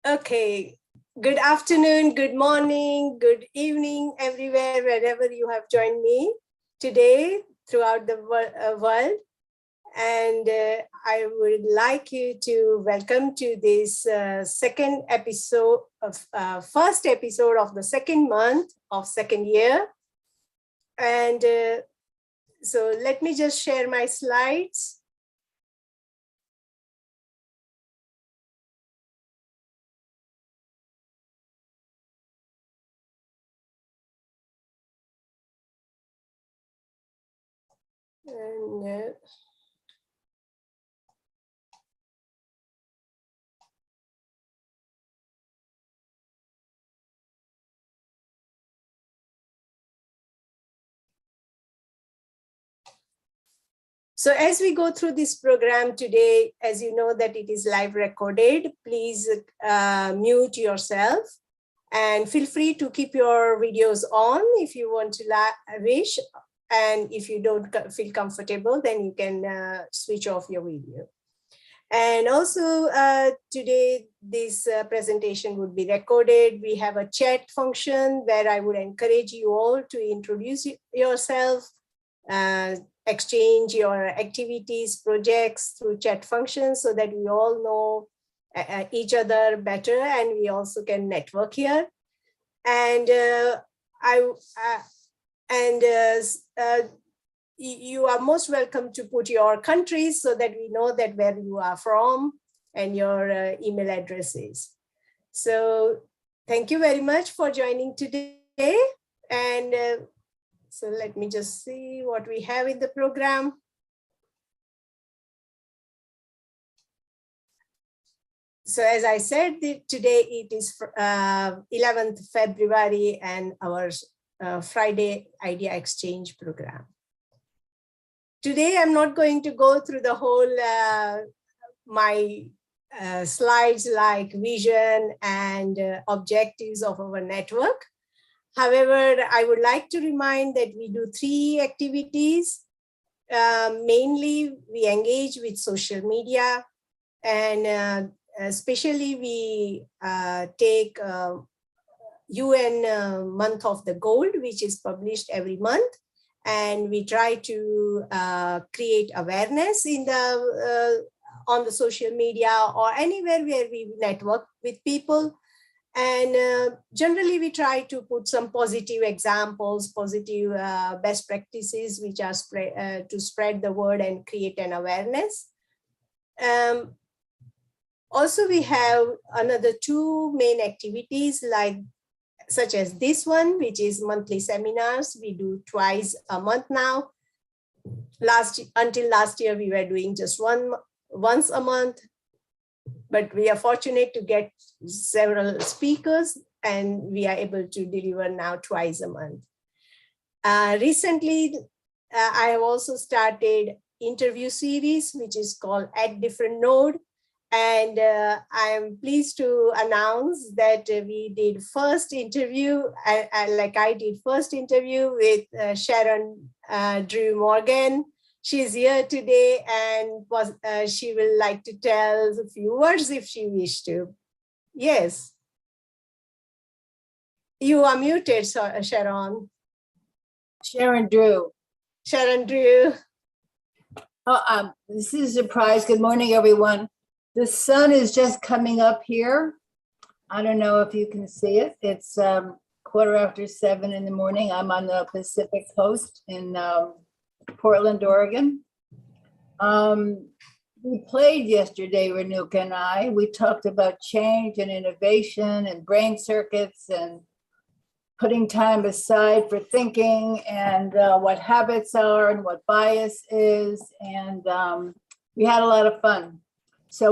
Okay, good afternoon, good morning, good evening, everywhere, wherever you have joined me today throughout the world. And I would like you to welcome to this second episode of first episode of the second month of second year. And so let me just share my slides. And so as we go through this program today, as you know that it is live recorded, please mute yourself and feel free to keep your videos on if you want to wish. And if you don't feel comfortable, then you can switch off your video. And also today, this presentation would be recorded. We have a chat function where I would encourage you all to introduce yourself, exchange your activities, projects through chat functions so that we all know each other better and we also can network here. And you are most welcome to put your countries so that we know that where you are from and your email addresses. So thank you very much for joining today. And so let me just see what we have in the program. So as I said, today it is 11th February and our Friday Idea Exchange program. Today, I'm not going to go through the whole my slides like vision and objectives of our network. However, I would like to remind that we do 3 activities. Mainly, we engage with social media, and especially we take UN Month of the Gold, which is published every month. And we try to create awareness in the on the social media or anywhere where we network with people. And generally, we try to put some positive examples, positive best practices, which are to spread the word and create an awareness. Also, we have another 2 main activities such as this one, which is monthly seminars. We do twice a month now. Until last year, we were doing just once a month, but we are fortunate to get several speakers and we are able to deliver now twice a month. Recently, I have also started interview series, which is called At Different Node. And I am pleased to announce that we did first interview, I did first interview with Sharon Drew Morgan. She's here today and she will like to tell a few words if she wishes to. Yes. You are muted, Sharon. Sharon Drew. Sharon Drew. Oh, this is a surprise. Good morning, everyone. The sun is just coming up here. I don't know if you can see it. It's 7:15 in the morning. I'm on the Pacific Coast in Portland, Oregon. We played yesterday, Renuka and I. We talked about change and innovation and brain circuits and putting time aside for thinking and what habits are and what bias is. And we had a lot of fun. So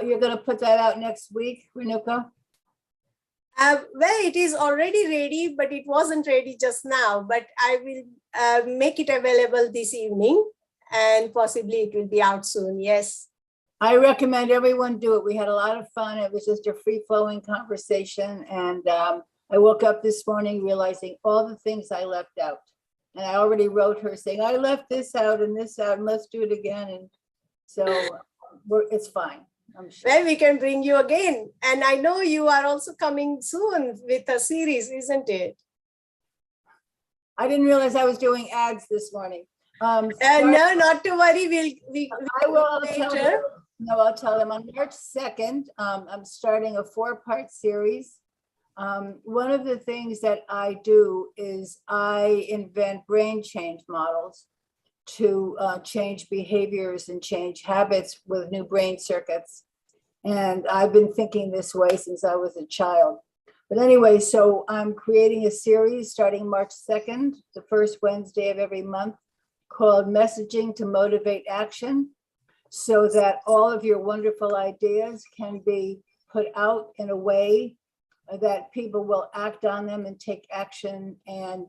you're gonna put that out next week, Renuka? Well, it is already ready, but it wasn't ready just now. But I will make it available this evening, and possibly it will be out soon. Yes. I recommend everyone do it. We had a lot of fun. It was just a free-flowing conversation, and I woke up this morning realizing all the things I left out, and I already wrote her saying I left this out, and let's do it again. And so. It's fine. I'm sure. Well, we can bring you again. And I know you are also coming soon with a series, isn't it? I didn't realize I was doing ads this morning. No, not to worry. I will tell you. No, I'll tell them on March 2nd, I'm starting a 4-part series. One of the things that I do is I invent brain change models to change behaviors and change habits with new brain circuits. And I've been thinking this way since I was a child. But anyway, so I'm creating a series starting March 2nd, the first Wednesday of every month, called Messaging to Motivate Action, so that all of your wonderful ideas can be put out in a way that people will act on them and take action and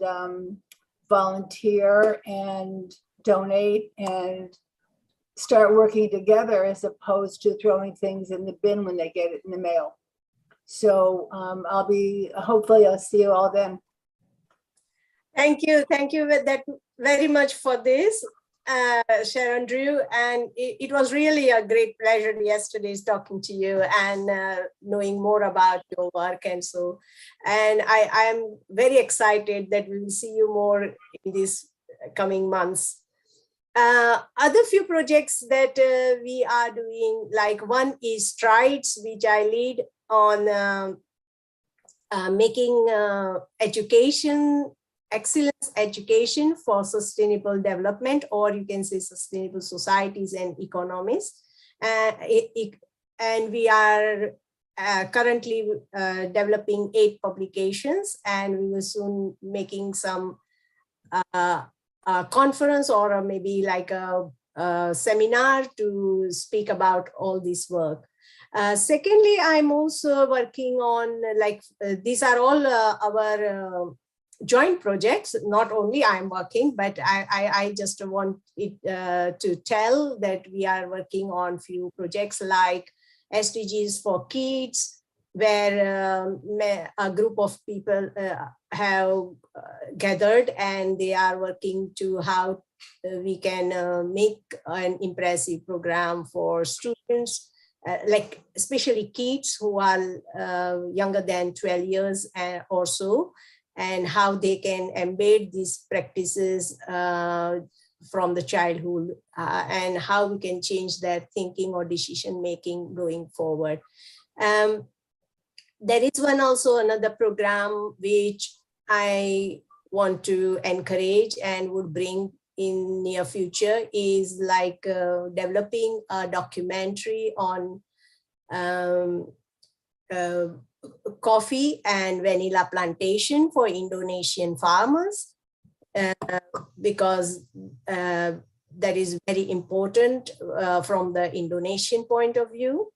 volunteer and donate and start working together, as opposed to throwing things in the bin when they get it in the mail. So hopefully I'll see you all then. Thank you very much for this, Sharon Drew. And it was really a great pleasure yesterday talking to you and knowing more about your work. And I am very excited that we will see you more in these coming months. Other few projects that we are doing, like one is Strides, which I lead on making excellence education for sustainable development, or you can say sustainable societies and economies. And we are currently developing 8 publications, and we will soon making some conference or maybe like a seminar to speak about all this work. Secondly, I'm also working on these are all our joint projects. Not only I'm working, but I just want it to tell that we are working on few projects like SDGs for kids, where a group of people have gathered, and they are working to how we can make an impressive program for students, like especially kids who are younger than 12 years or so, and how they can embed these practices from the childhood, and how we can change their thinking or decision making going forward. There is another program which I want to encourage and would bring in near future, is like developing a documentary on coffee and vanilla plantation for Indonesian farmers, because that is very important from the Indonesian point of view.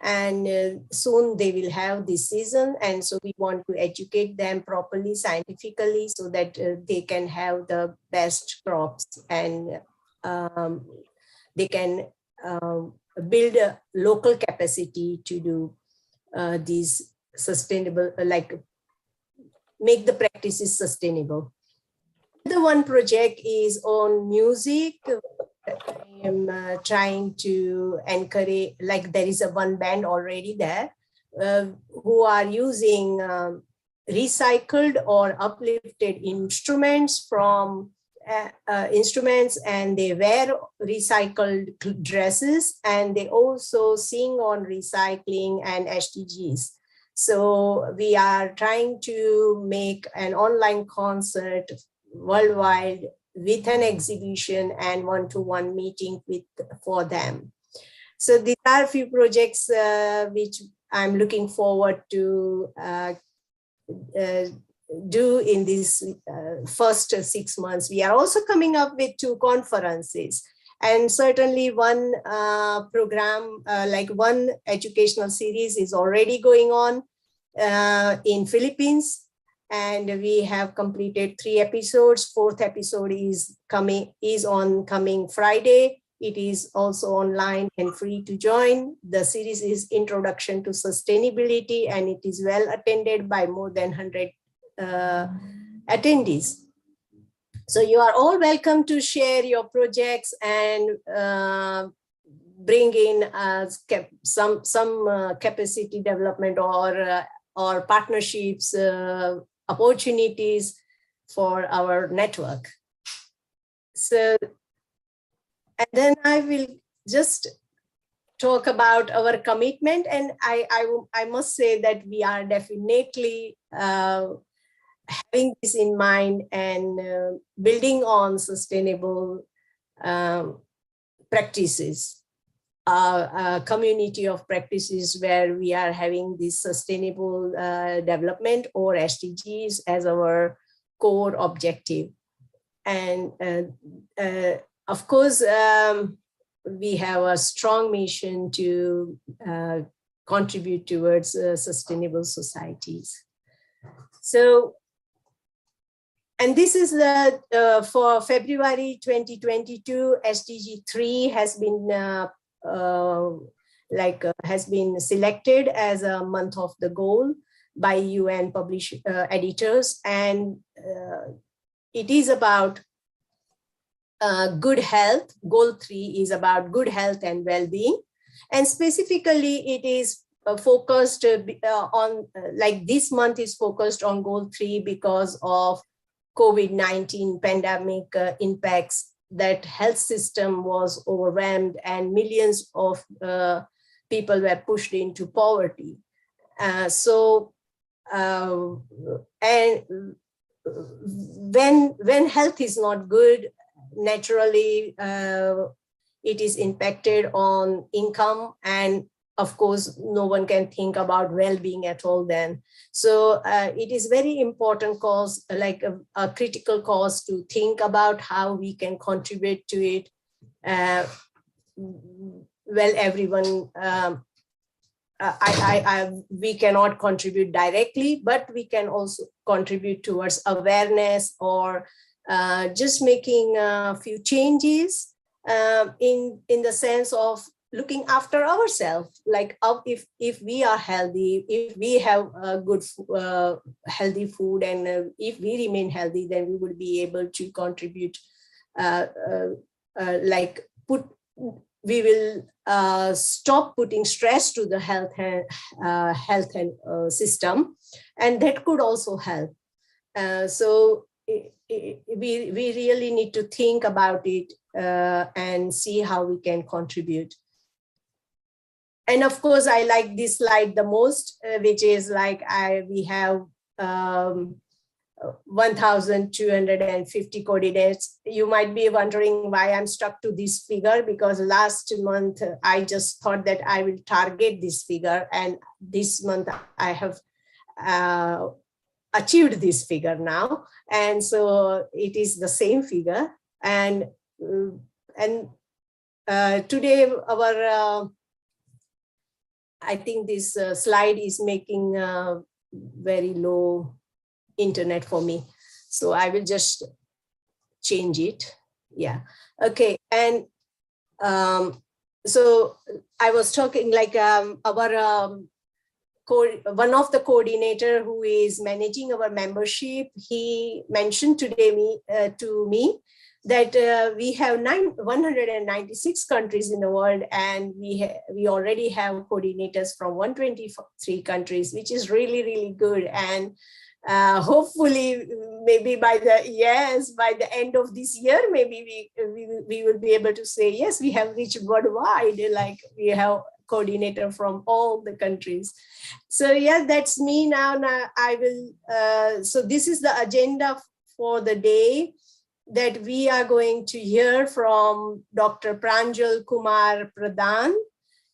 And soon they will have this season, and so we want to educate them properly, scientifically, so that they can have the best crops, and they can build a local capacity to do these sustainable, like make the practices sustainable. The one project is on music. I am trying to encourage, like there is one band already there who are using recycled or uplifted instruments from instruments, and they wear recycled dresses, and they also sing on recycling and SDGs. So we are trying to make an online concert worldwide with an exhibition and one-to-one meeting for them. So these are a few projects which I'm looking forward to do in this first 6 months. We are also coming up with 2 conferences, and certainly one program, like one educational series is already going on in Philippines. And we have completed 3 episodes. 4th episode is on coming Friday. It is also online and free to join. The series is Introduction to Sustainability, and it is well attended by more than 100 attendees. So you are all welcome to share your projects and bring in some capacity development or partnerships, opportunities for our network. So, and then I will just talk about our commitment, and I must say that we are definitely having this in mind and building on sustainable practices, a community of practices where we are having this sustainable development or SDGs as our core objective. And of course, we have a strong mission to contribute towards sustainable societies. So, and this is the for February 2022, SDG 3 has been has been selected as a month of the goal by UN editors, and it is about good health. Goal 3 is about good health and well-being, and specifically it is focused on, like this month is focused on goal 3 because of COVID-19 pandemic impacts. That health system was overwhelmed and millions of people were pushed into poverty. And when health is not good, naturally it is impacted on income, and of course no one can think about well-being at all then. So it is very important cause, like a critical cause, to think about how we can contribute to it. Well, everyone, we cannot contribute directly, but we can also contribute towards awareness or just making a few changes in the sense of looking after ourselves. Like if we are healthy, if we have good healthy food, and if we remain healthy, then we will be able to contribute. We will stop putting stress to the health system, and that could also help. So we really need to think about it and see how we can contribute. And of course, I like this slide the most, which is like we have 1,250 coordinates. You might be wondering why I'm stuck to this figure, because last month I just thought that I will target this figure, and this month I have achieved this figure now, and so it is the same figure. And today our I think this slide is making very low internet for me, so I will just change it. Yeah, okay. And so I was talking like our one of the coordinator who is managing our membership, he mentioned today to me that we have 196 countries in the world, and we already have coordinators from 123 countries, which is really, really good. And hopefully, maybe by the end of this year, maybe we will be able to say, yes, we have reached worldwide, like we have coordinator from all the countries. So yeah, that's me now. Now I will, so this is the agenda for the day, that we are going to hear from Dr. Pranjal Kumar Pradhan,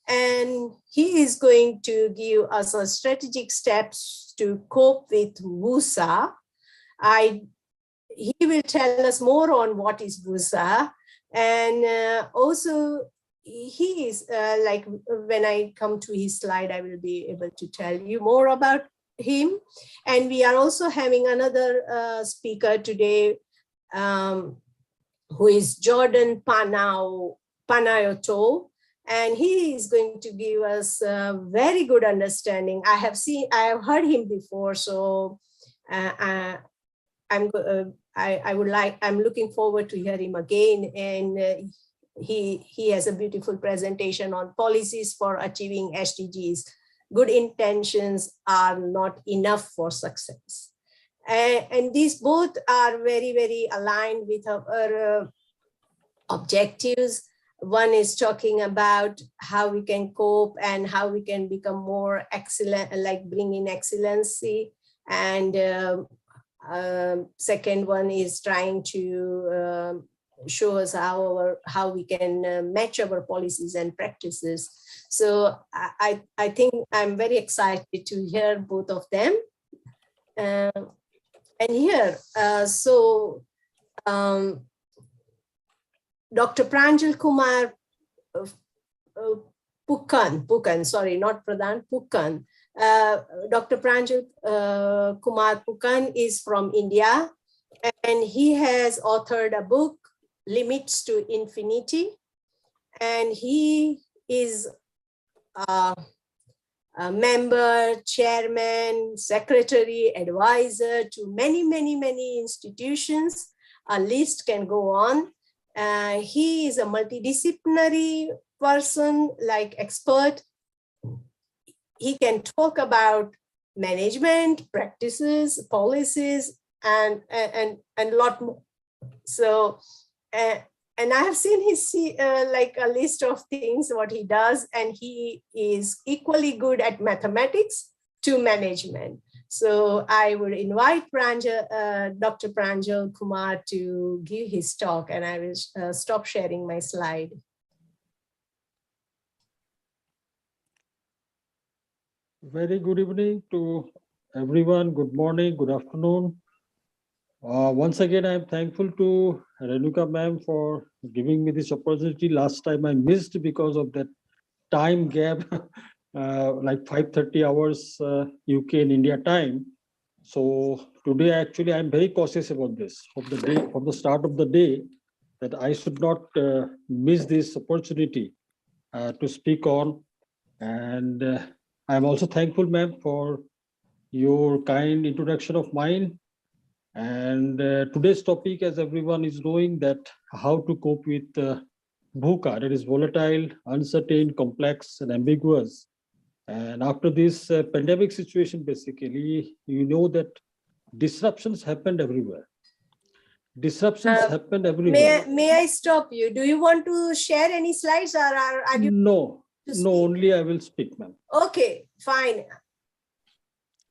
and he is going to give us a strategic steps to cope with VUSA. He will tell us more on what is VUSA, and also he is like, when I come to his slide, I will be able to tell you more about him. And we are also having another speaker today, who is Jordan Panayoto, and he is going to give us a very good understanding. I have heard him before, so I'm looking forward to hear him again. And he has a beautiful presentation on policies for achieving SDGs. Good intentions are not enough for success. And these both are very, very aligned with our objectives. One is talking about how we can cope and how we can become more excellent, like bring in excellency. And second one is trying to show us how we can match our policies and practices. So I think I'm very excited to hear both of them. And here, Dr. Pranjal Kumar Pukan, sorry, not Pradhan, Pukan. Dr. Pranjal Kumar Pukan is from India, and he has authored a book, Limits to Infinity, and he is a member, chairman, secretary, advisor to many, many, many institutions. A list can go on. He is a multidisciplinary person, like expert. He can talk about management, practices, policies, and a lot more. So, and I have seen his like a list of things, what he does, and he is equally good at mathematics to management. So I would invite Dr. Pranjal Kumar to give his talk, and I will stop sharing my slide. Very good evening to everyone. Good morning, good afternoon. Once again, I'm thankful to Renuka ma'am for giving me this opportunity. Last time I missed because of that time gap, like 5:30 hours UK and India time. So today, actually, I'm very cautious about this from the start of the day, that I should not miss this opportunity to speak on. And I'm also thankful, ma'am, for your kind introduction of mine. And today's topic, as everyone is knowing, that how to cope with VUCA, that is volatile, uncertain, complex, and ambiguous. And after this pandemic situation, basically, you know that disruptions happened everywhere. Disruptions happened everywhere. May I stop you? Do you want to share any slides, or are you? No, only I will speak, ma'am. Okay, fine.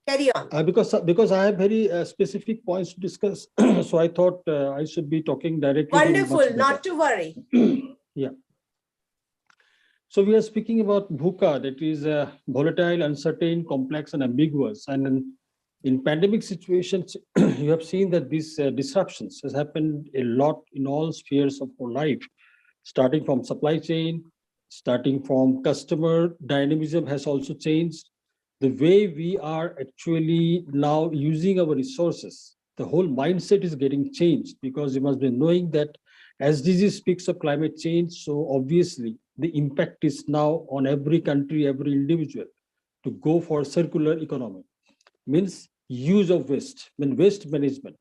Carry on. Because I have very specific points to discuss, so I thought I should be talking directly. Wonderful, not to worry. Yeah. So we are speaking about VUCA, that is volatile, uncertain, complex, and ambiguous. And in pandemic situations, you have seen that these disruptions has happened a lot in all spheres of our life, starting from supply chain, starting from customer dynamism has also changed. The way we are actually now using our resources, the whole mindset is getting changed, because you must be knowing that SDG speaks of climate change. So obviously the impact is now on every country, every individual to go for circular economy, means use of waste, waste management.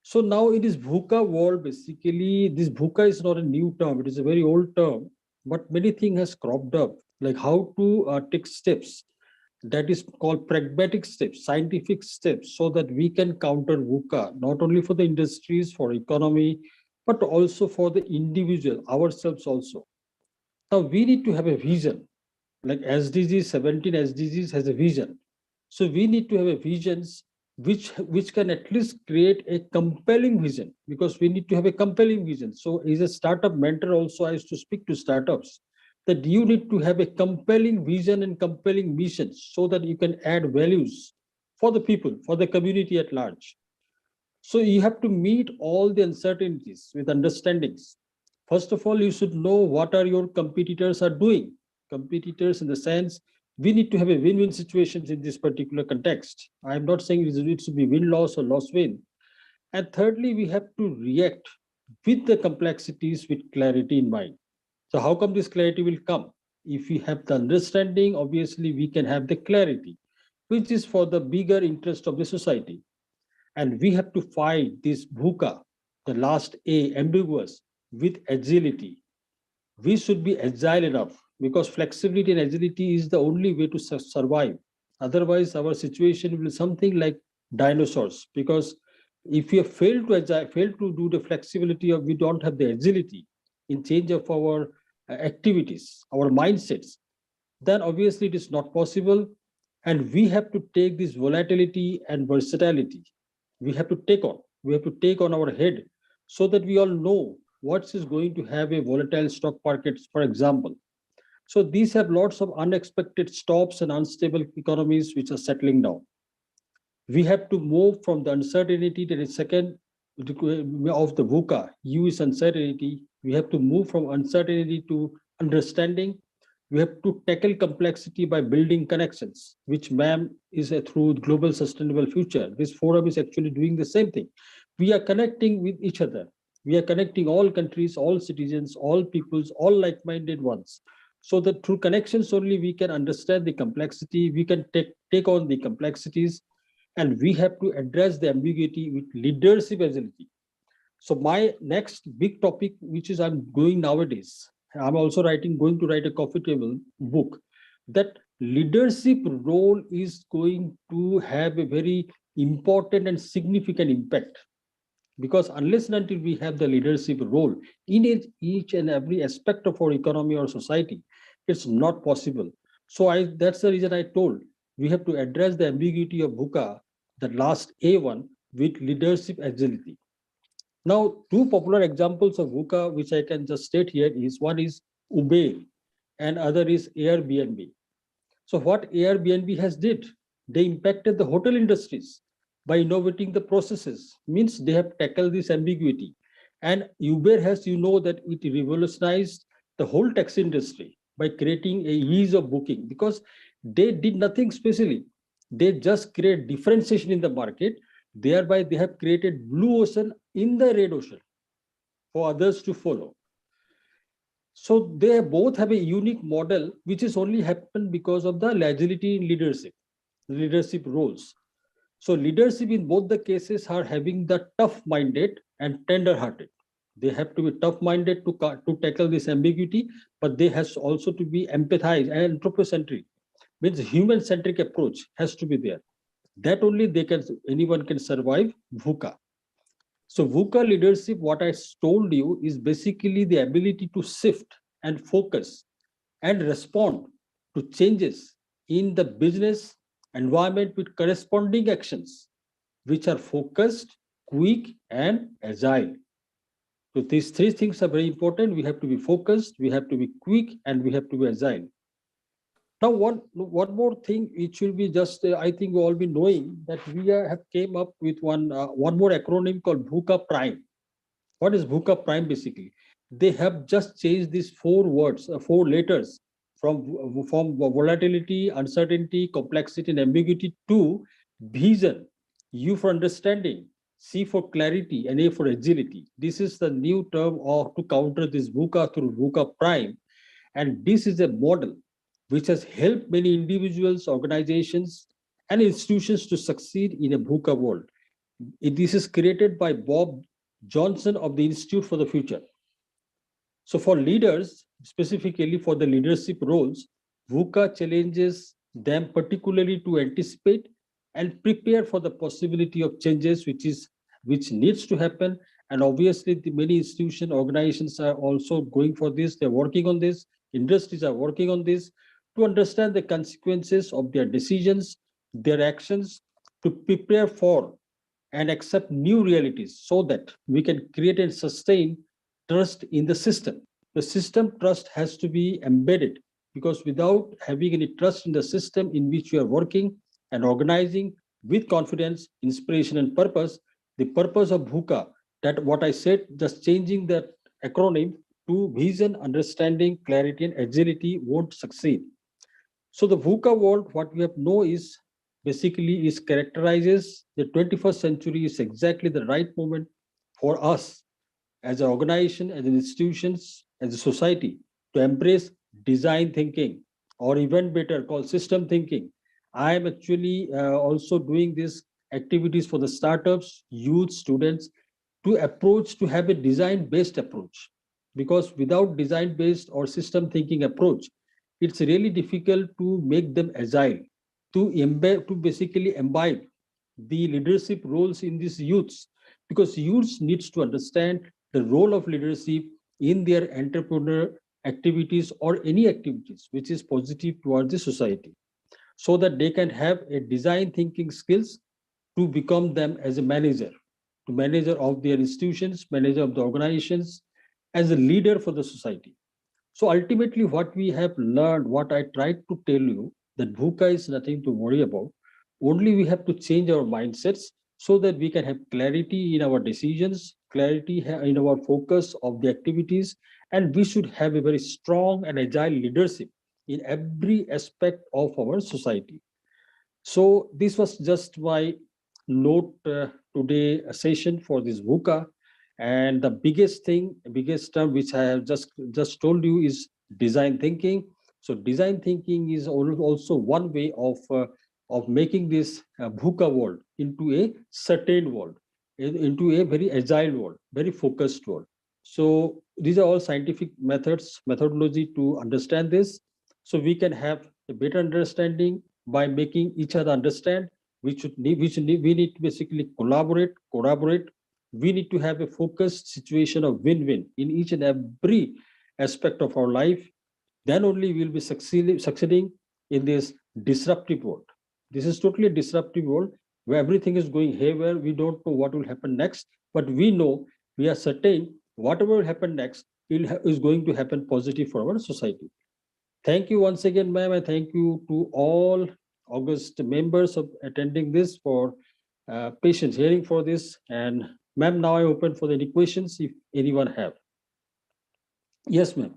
So now it is VUCA world. Basically, this VUCA is not a new term. It is a very old term, but many things has cropped up, like how to take steps. That is called pragmatic steps, scientific steps, so that we can counter VUCA, not only for the industries, for economy, but also for the individual, ourselves also. Now we need to have a vision, like SDGs, 17 SDGs has a vision. So we need to have a visions which can at least create a compelling vision, because we need to have a compelling vision. So as a startup mentor also, I used to speak to startups that you need to have a compelling vision and compelling mission, so that you can add values for the people, for the community at large. So you have to meet all the uncertainties with understandings. First of all, you should know what are your competitors are doing. Competitors in the sense, we need to have a win-win situations in this particular context. I'm not saying it should be win-loss or loss-win. And thirdly, we have to react with the complexities with clarity in mind. So how come this clarity will come? If we have the understanding, obviously we can have the clarity, which is for the bigger interest of the society. And we have to fight this VUCA, the last A, ambiguous, with agility. we should be agile enough, because flexibility and agility is the only way to survive. Otherwise, our situation will be something like dinosaurs, because if we have failed to do the flexibility, or we don't have the agility in change of our activities, our mindsets, then obviously it is not possible. And we have to take this volatility and versatility. We have to take on our head, so that we all know what is going to have a volatile stock market, for example. So these have lots of unexpected stops and unstable economies which are settling down. We have to move from the uncertainty to the second of the VUCA. U is uncertainty. We have to move from uncertainty to understanding. We have to tackle complexity by building connections, which MAM is through Global Sustainable Future. This forum is actually doing the same thing. We are connecting with each other. We are connecting all countries, all citizens, all peoples, all like-minded ones. So that through connections only we can understand the complexity, we can take on the complexities, and we have to address the ambiguity with leadership agility. So my next big topic, which is I'm going nowadays, I'm also going to write a coffee table book, that leadership role is going to have a very important and significant impact. Because unless and until we have the leadership role in each and every aspect of our economy or society, it's not possible. So that's the reason I told we have to address the ambiguity of VUCA, the last A1, with leadership agility. Now, two popular examples of VUCA, which I can just state here, is one is Uber and other is Airbnb. So what Airbnb has did, they impacted the hotel industries by innovating the processes, means they have tackled this ambiguity. And Uber has, that it revolutionized the whole taxi industry by creating a ease of booking, because they did nothing specially. They just create differentiation in the market. Thereby, they have created blue ocean in the red ocean for others to follow. So they both have a unique model, which is only happened because of the agility in leadership roles. So leadership in both the cases are having the tough-minded and tender-hearted. They have to be tough-minded to tackle this ambiguity, but they has also to be empathized, and anthropocentric, means human-centric approach has to be there. That only anyone can survive VUCA. So VUCA leadership, what I told you, is basically the ability to shift and focus and respond to changes in the business environment with corresponding actions, which are focused, quick, and agile. So these three things are very important. We have to be focused, we have to be quick, and we have to be agile. Now, one more thing, which will be just, I think you all be knowing, that we have came up with one more acronym called VUCA Prime. What is VUCA Prime basically? They have just changed these four words, four letters from volatility, uncertainty, complexity, and ambiguity to vision, U for understanding, C for clarity, and A for agility. This is the new term to counter this VUCA through VUCA Prime. And this is a model which has helped many individuals, organizations, and institutions to succeed in a VUCA world. This is created by Bob Johnson of the Institute for the Future. So for leaders, specifically for the leadership roles, VUCA challenges them particularly to anticipate and prepare for the possibility of changes which needs to happen. And obviously, the many institutions, organizations are also going for this. They're working on this. Industries are working on this to understand the consequences of their decisions, their actions, to prepare for and accept new realities, so that we can create and sustain trust in the system. The system trust has to be embedded, because without having any trust in the system in which you are working and organizing with confidence, inspiration, and purpose, the purpose of VUCA, that what I said, just changing that acronym to vision, understanding, clarity, and agility, won't succeed. So the VUCA world, what we have know is basically is characterizes the 21st century is exactly the right moment for us as an organization, as institutions, as a society, to embrace design thinking, or even better called system thinking. I am actually also doing these activities for the startups, youth, students, to have a design based approach. because without design-based or system thinking approach, it's really difficult to make them agile, to basically imbibe the leadership roles in these youths, because youths needs to understand the role of leadership in their entrepreneur activities or any activities which is positive towards the society, so that they can have a design thinking skills to become them as a manager, to manager of their institutions, manager of the organizations, as a leader for the society. So ultimately, what we have learned, what I tried to tell you, that VUCA is nothing to worry about. Only we have to change our mindsets so that we can have clarity in our decisions, clarity in our focus of the activities, and we should have a very strong and agile leadership in every aspect of our society. So this was just my note today session for this VUCA. And the biggest thing, biggest term which I have just told you is design thinking. So design thinking is also one way of making this VUCA world into a certain world, into a very agile world, very focused world. So these are all scientific methodology to understand this. So we can have a better understanding by making each other understand. We need to basically collaborate. We need to have a focused situation of win-win in each and every aspect of our life. Then only we'll be succeeding in this disruptive world. This is totally a disruptive world where everything is going haywire. We don't know what will happen next, but we know, we are certain whatever will happen next is going to happen positive for our society. Thank you once again, ma'am, and thank you to all August members of attending this for patience hearing for this. And ma'am, now I open for any questions if anyone have. Yes, ma'am.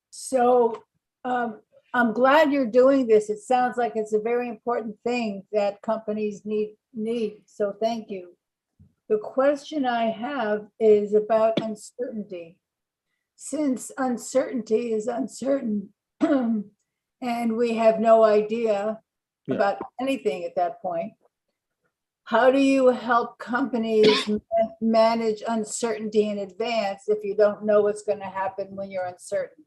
So I'm glad you're doing this. It sounds like it's a very important thing that companies need. So thank you. The question I have is about uncertainty. Since uncertainty is uncertain and we have no idea about anything at that point, how do you help companies manage uncertainty in advance if you don't know what's going to happen when you're uncertain?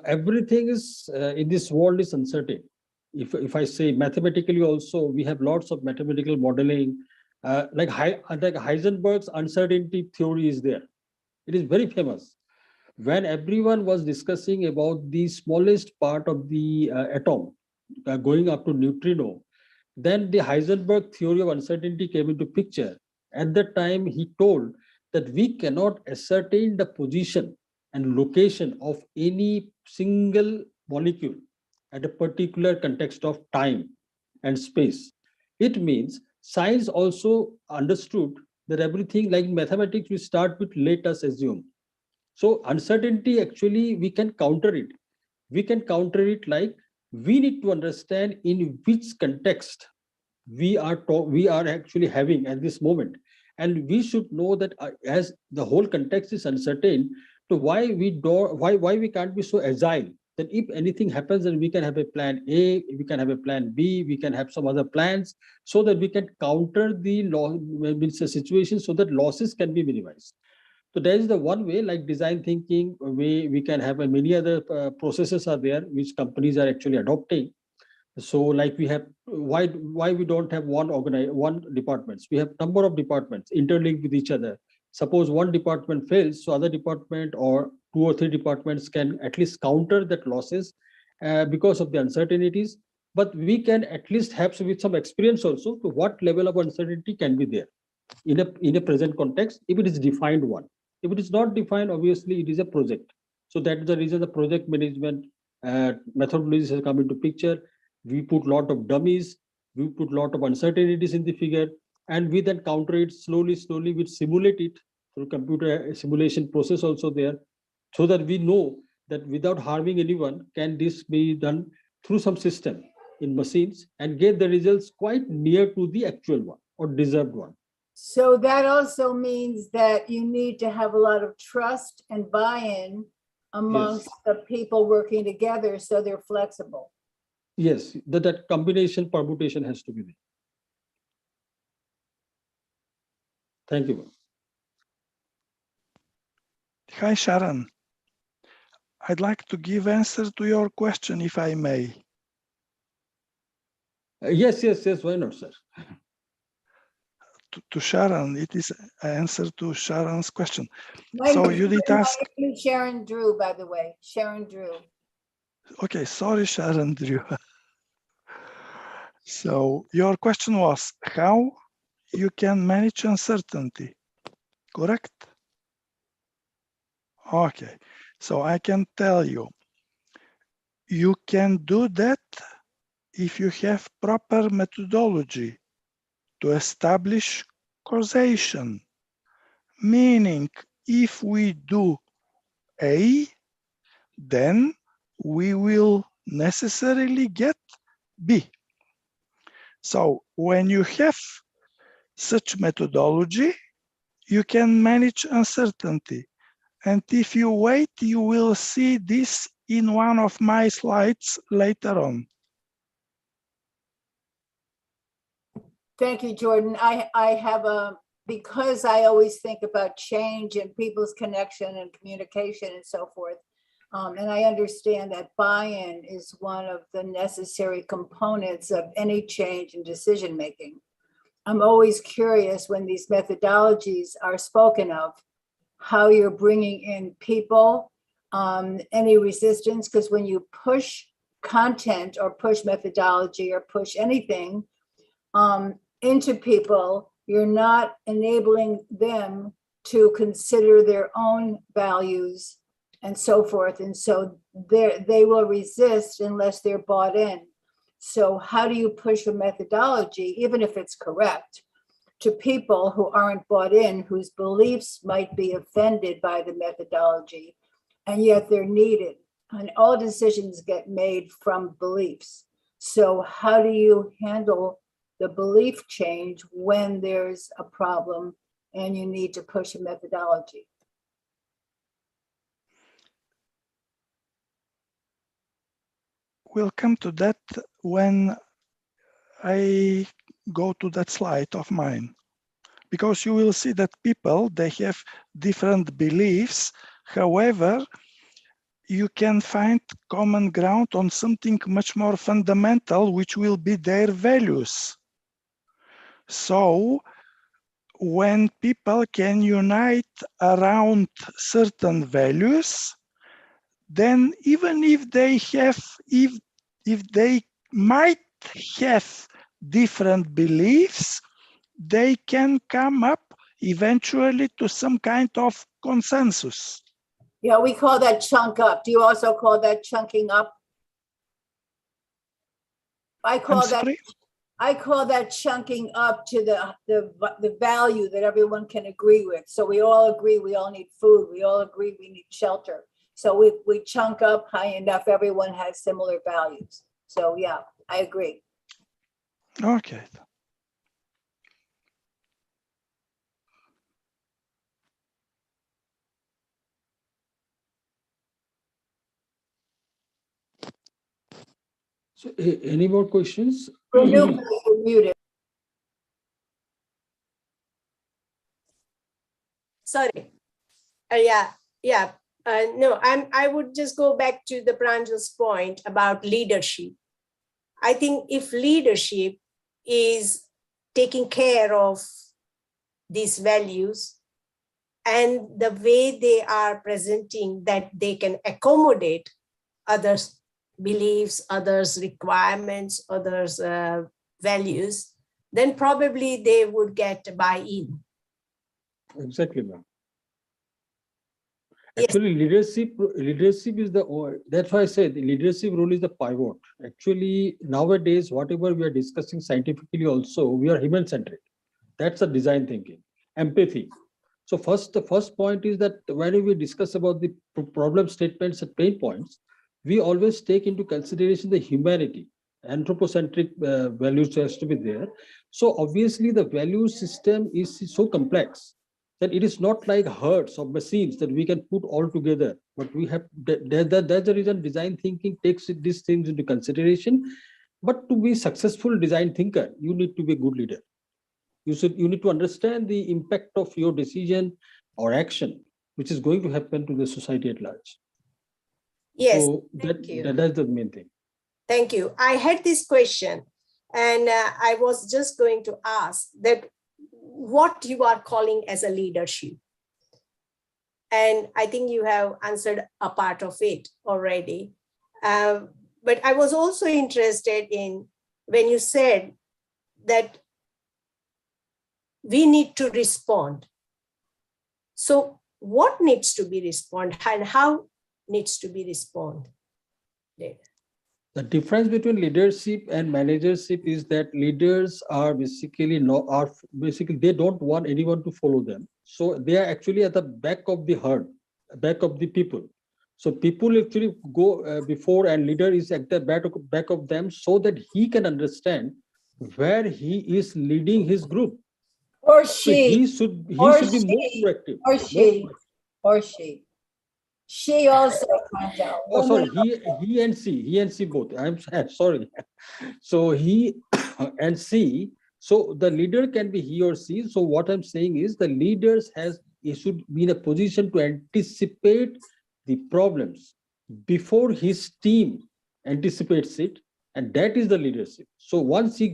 Everything is in this world is uncertain. If I say mathematically also, we have lots of mathematical modeling, like Heisenberg's uncertainty theory is there. It is very famous. When everyone was discussing about the smallest part of the atom going up to neutrino, then the Heisenberg theory of uncertainty came into picture. At that time, he told that we cannot ascertain the position and location of any single molecule at a particular context of time and space. It means science also understood that everything, like mathematics, we start with let us assume. So uncertainty, actually, we can counter it. We can counter it like we need to understand in which context we are actually having at this moment, and we should know that as the whole context is uncertain, so why we can't be so agile that if anything happens, then we can have a plan A, we can have a plan B, we can have some other plans, so that we can counter the situation so that losses can be minimized. So there is the one way, like design thinking way. We can have many other processes are there which companies are actually adopting. So like we have, why we don't have one departments? We have number of departments interlinked with each other. Suppose one department fails, so other department or two or three departments can at least counter that losses because of the uncertainties. But we can at least have with some experience also to what level of uncertainty can be there in a present context if it is defined one. If it is not defined, obviously it is a project. So that is the reason the project management methodologies has come into picture. We put lot of dummies, we put lot of uncertainties in the figure, and we then counter it slowly, we simulate it through computer simulation process also there, so that we know that without harming anyone, can this be done through some system in machines and get the results quite near to the actual one or deserved one. So that also means that you need to have a lot of trust and buy-in amongst the people working together so they're flexible. Yes, that combination permutation has to be there. Thank you. Hi, Sharon. I'd like to give answer to your question, if I may. Yes, why not, sir? To Sharon, it is an answer to Sharon's question. My So name- you did ask, my name is Sharon Drew, by the way, Sharon Drew. okay, sorry, Sharon Drew. So your question was how you can manage uncertainty, correct? Okay, so I can tell you, you can do that if you have proper methodology to establish causation, meaning if we do A, then we will necessarily get B. So when you have such methodology, you can manage uncertainty. And if you wait, you will see this in one of my slides later on. Thank you, Jordan. I have because I always think about change and people's connection and communication and so forth. And I understand that buy-in is one of the necessary components of any change in decision-making. I'm always curious when these methodologies are spoken of, how you're bringing in people, any resistance, because when you push content or push methodology or push anything into people, you're not enabling them to consider their own values and so forth. And so they will resist unless they're bought in. So how do you push a methodology, even if it's correct, to people who aren't bought in, whose beliefs might be offended by the methodology, and yet they're needed? And all decisions get made from beliefs. So how do you handle the belief change when there's a problem and you need to push a methodology? We'll come to that when I go to that slide of mine, because you will see that people, they have different beliefs. However, you can find common ground on something much more fundamental, which will be their values. So when people can unite around certain values, then even if they have, if they might have different beliefs, they can come up eventually to some kind of consensus. Yeah, we call that chunk up. Do you also call that chunking up? I call that chunking up to the value that everyone can agree with. So we all agree we all need food. We all agree we need shelter. So we chunk up high enough, everyone has similar values. So yeah, I agree. Okay. So any more questions? You're muted. Sorry. No, I would just go back to the Pranjal's point about leadership. I think if leadership is taking care of these values and the way they are presenting that they can accommodate others' beliefs, others' requirements, others' values, then probably they would get buy-in. Exactly, ma'am. Yes. Actually, leadership is that's why I said the leadership role is the pivot. Actually, nowadays, whatever we are discussing scientifically also, we are human-centric. That's a design thinking, empathy. So the first point is that when we discuss about the problem statements and pain points, we always take into consideration the humanity. Anthropocentric values has to be there. So obviously the value system is so complex that it is not like herds of machines that we can put all together. But we have that's the reason design thinking takes these things into consideration. But to be successful design thinker, you need to be a good leader. You need to understand the impact of your decision or action which is going to happen to the society at large. Yes, So thank you. that's the main thing. Thank you. I had this question, and I was just going to ask that what you are calling as a leadership. And I think you have answered a part of it already. But I was also interested in when you said that we need to respond. So what needs to be responded and how needs to be responded? The difference between leadership and managership is that leaders are basically they don't want anyone to follow them. So they are actually at the back of the herd, back of the people. So people actually go before, and leader is at the back of them so that he can understand where he is leading his group. Or So she. he should be more proactive. Or she. Or she. She also finds out. Oh, sorry, he and she both. I'm sorry. So he and she. So the leader can be he or she. So what I'm saying is the leaders he should be in a position to anticipate the problems before his team anticipates it, and that is the leadership. So once he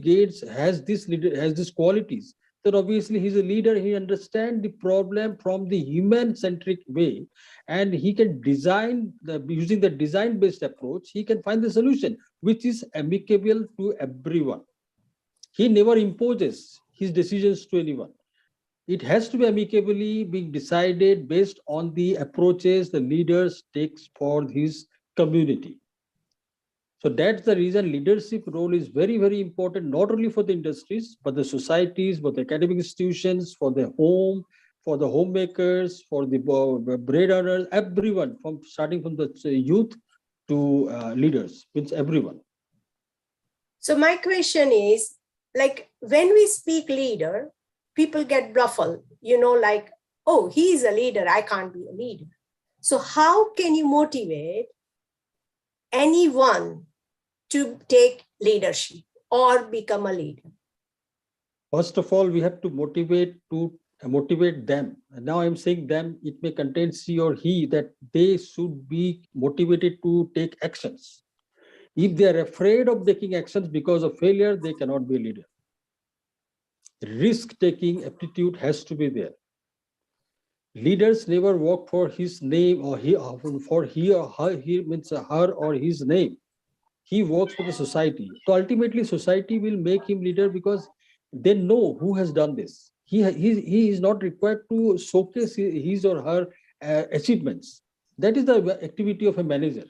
has these qualities, then obviously he's a leader. He understands the problem from the human-centric way, and he can design using the design-based approach. He can find the solution which is amicable to everyone. He never imposes his decisions to anyone. It has to be amicably being decided based on the approaches the leaders takes for his community. So that's the reason leadership role is very, very important, not only for the industries, but the societies, but the academic institutions, for the home, for the homemakers, for the bread earners, everyone, starting from the youth to leaders, means everyone. So my question is, like, when we speak leader, people get ruffled, like, oh, he is a leader, I can't be a leader. So how can you motivate anyone to take leadership or become a leader? First of all, we have to motivate them. And now I'm saying them, it may contain she or he, that they should be motivated to take actions. If they are afraid of taking actions because of failure, they cannot be a leader. Risk-taking aptitude has to be there. Leaders never work for his name or he or her, he means her or his name. He works for the society. So ultimately, society will make him leader because they know who has done this. He is not required to showcase his or her achievements. That is the activity of a manager.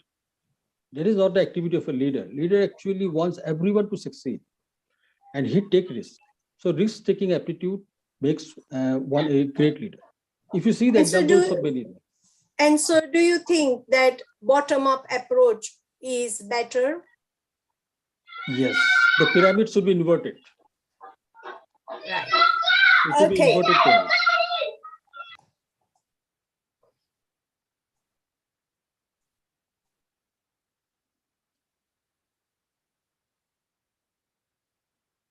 That is not the activity of a leader. Leader actually wants everyone to succeed, and he takes risks. So risk-taking aptitude makes one a great leader. If you see the examples of many. And so do you think that bottom-up approach is better? Yes, the pyramid should be inverted. Right. It should be inverted pyramid.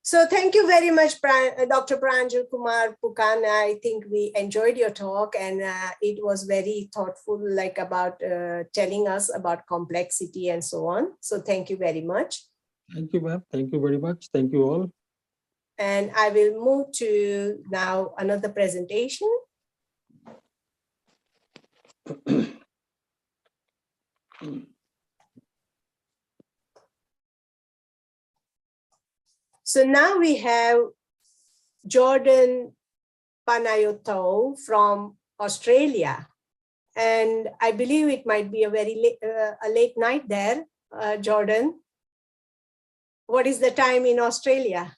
So thank you very much, Dr. Pranjal Kumar Pukan. I think we enjoyed your talk, and it was very thoughtful, like about telling us about complexity and so on. So thank you very much. Thank you, ma'am. Thank you very much. Thank you all. And I will move to now another presentation. So now we have Jordan Panayoto from Australia. And I believe it might be a very late night there, Jordan. What is the time in Australia?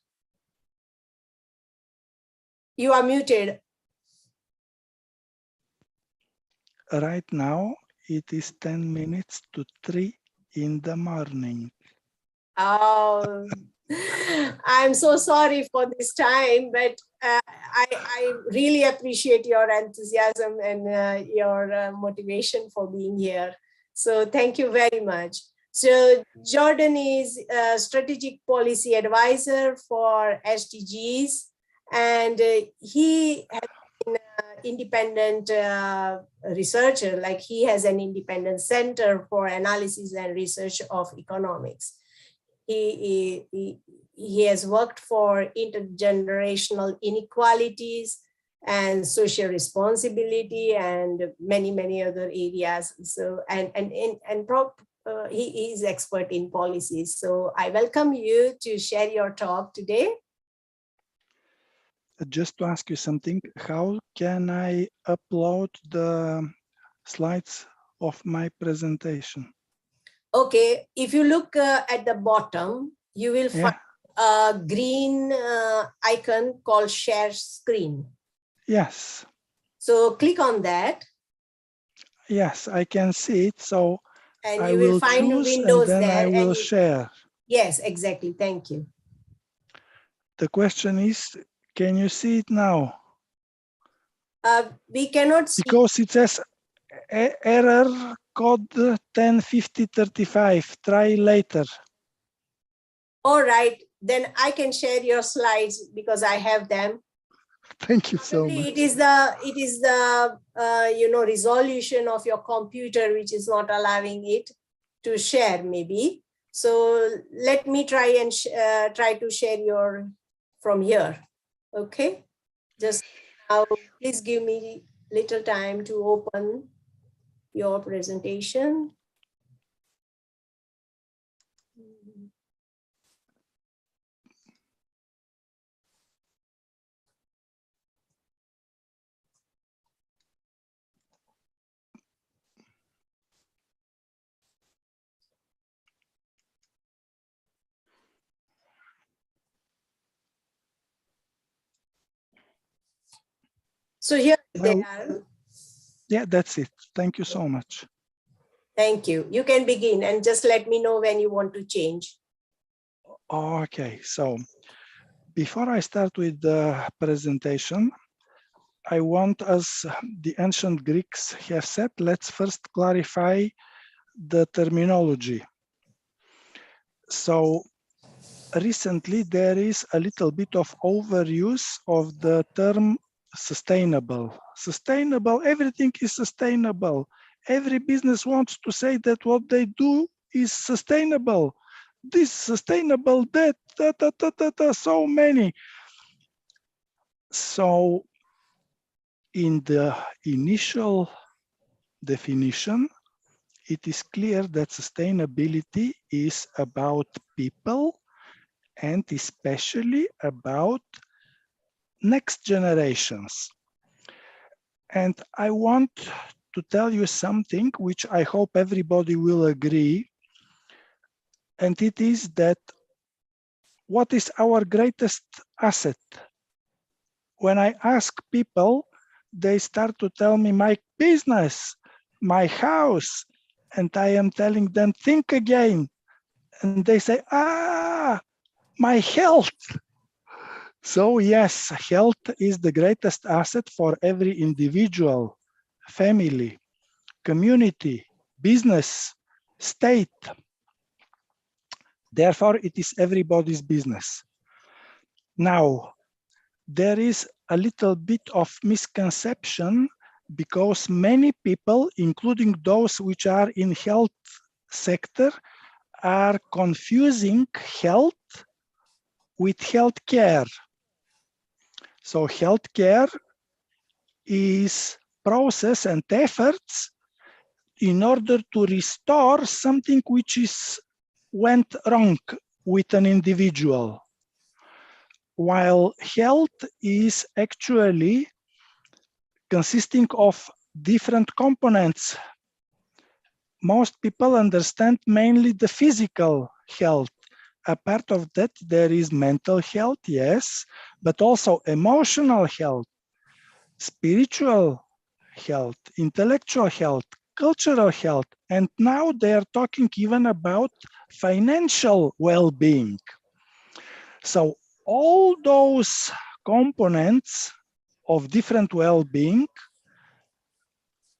You are muted. Right now, it is 10 minutes to 3 in the morning. Oh, I'm so sorry for this time, but I really appreciate your enthusiasm and your motivation for being here. So thank you very much. So Jordan is a strategic policy advisor for SDGs, and he has been independent researcher, like he has an independent center for analysis and research of economics. He has worked for intergenerational inequalities and social responsibility and many other areas. So he is expert in policies. So I welcome you to share your talk today. Just to ask you something, how can I upload the slides of my presentation? Okay, if you look at the bottom, you will find a green icon called share screen. Yes. So click on that. Yes, I can see it. So and I you will will find choose windows and then there. I will share. Yes, exactly. Thank you. The question is, can you see it now? We cannot see. Because it says error code 105035. Try later. All right, then I can share your slides because I have them. Thank you so much. It is the resolution of your computer which is not allowing it to share maybe. So let me try and try to share from here. Okay, just now please give me little time to open your presentation. So here they are. Yeah, that's it. Thank you so much. Thank you. You can begin and just let me know when you want to change. Okay, so before I start with the presentation, I want, as the ancient Greeks have said, let's first clarify the terminology. So recently there is a little bit of overuse of the term sustainable. Sustainable, everything is sustainable. Every business wants to say that what they do is sustainable. This sustainable, that, so many. So in the initial definition, it is clear that sustainability is about people and especially about next generations. And I want to tell you something which I hope everybody will agree, and it is that what is our greatest asset? When I ask people, they start to tell me my business, my house, and I am telling them, think again. And they say, my health. So yes, health is the greatest asset for every individual, family, community, business, state. Therefore, it is everybody's business. Now, there is a little bit of misconception because many people, including those which are in health sector, are confusing health with healthcare. So healthcare is process and efforts in order to restore something which went wrong with an individual. While health is actually consisting of different components. Most people understand mainly the physical health. A part of that, there is mental health, yes, but also emotional health, spiritual health, intellectual health, cultural health, and now they are talking even about financial well-being. So all those components of different well-being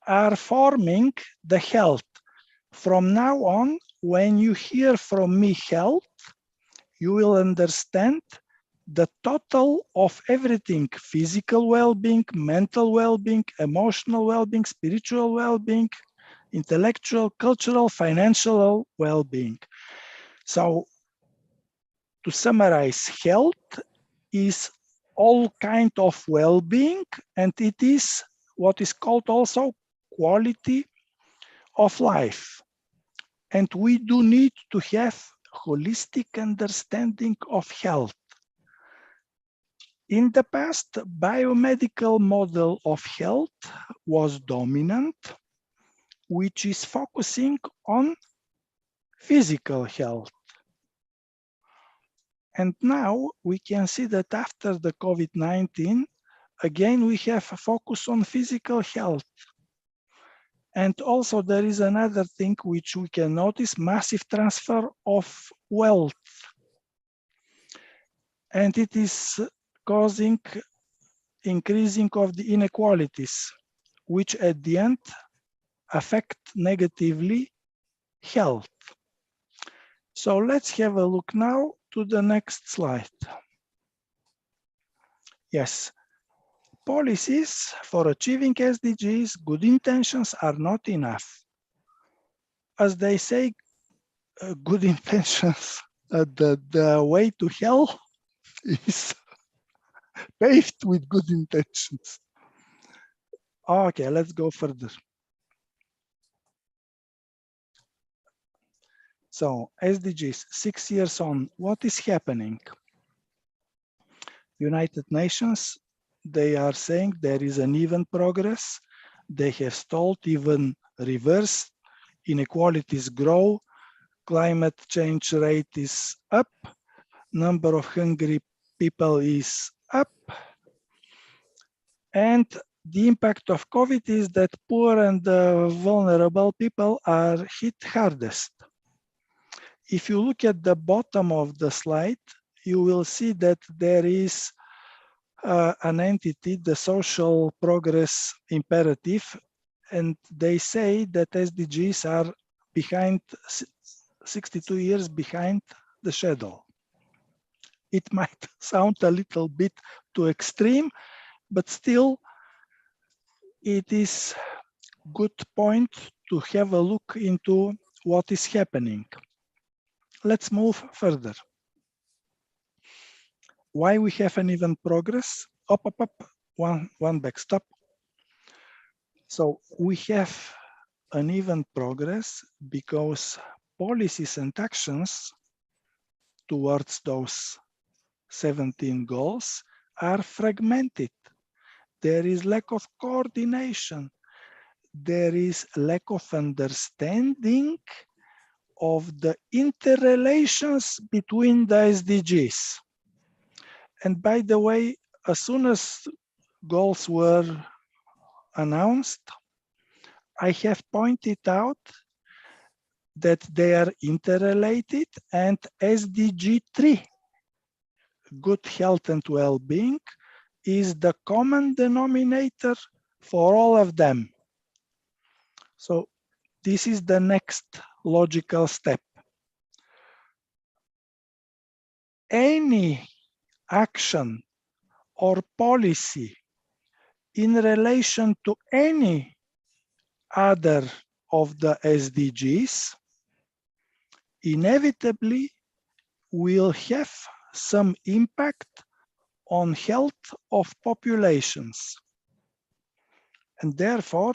are forming the health. From now on, when you hear from me health, you will understand the total of everything: physical well-being, mental well-being, emotional well-being, spiritual well-being, intellectual, cultural, financial well-being. So to summarize, health is all kind of well-being, and it is what is called also quality of life. And we do need to have holistic understanding of health. In the past, biomedical model of health was dominant, which is focusing on physical health. And now we can see that after the COVID-19, again, we have a focus on physical health. And also there is another thing which we can notice: massive transfer of wealth. And it is causing increasing of the inequalities, which at the end affect negatively health. So let's have a look now to the next slide. Yes, policies for achieving SDGs, good intentions are not enough. As they say, good intentions, the way to hell is paved with good intentions. Okay, let's go further. So SDGs, 6 years on, what is happening? United Nations, they are saying there is uneven progress. They have stalled, even reversed. Inequalities grow. Climate change rate is up. Number of hungry people is up. And the impact of COVID is that poor and vulnerable people are hit hardest. If you look at the bottom of the slide, you will see that there is an entity, the social progress imperative, and they say that SDGs are behind 62 years behind the schedule. It might sound a little bit too extreme, but still it is good point to have a look into what is happening. Let's move further. Why we have uneven progress? Up, one back stop. So we have uneven progress because policies and actions towards those 17 goals are fragmented. There is lack of coordination. There is lack of understanding of the interrelations between the SDGs. And by the way, as soon as goals were announced, I have pointed out that they are interrelated, and SDG 3, good health and well-being, is the common denominator for all of them. So this is the next logical step. Any action or policy in relation to any other of the SDGs inevitably will have some impact on health of populations. And therefore,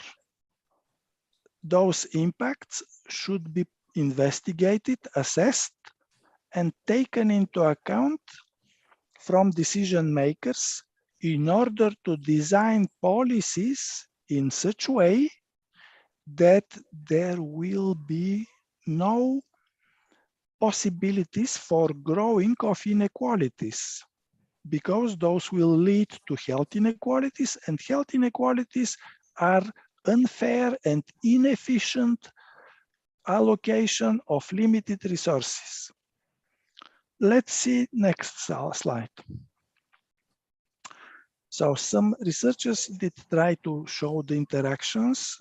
those impacts should be investigated, assessed, and taken into account from decision makers in order to design policies in such a way that there will be no possibilities for growing of inequalities, because those will lead to health inequalities, and health inequalities are unfair and inefficient allocation of limited resources. Let's see next slide. So some researchers did try to show the interactions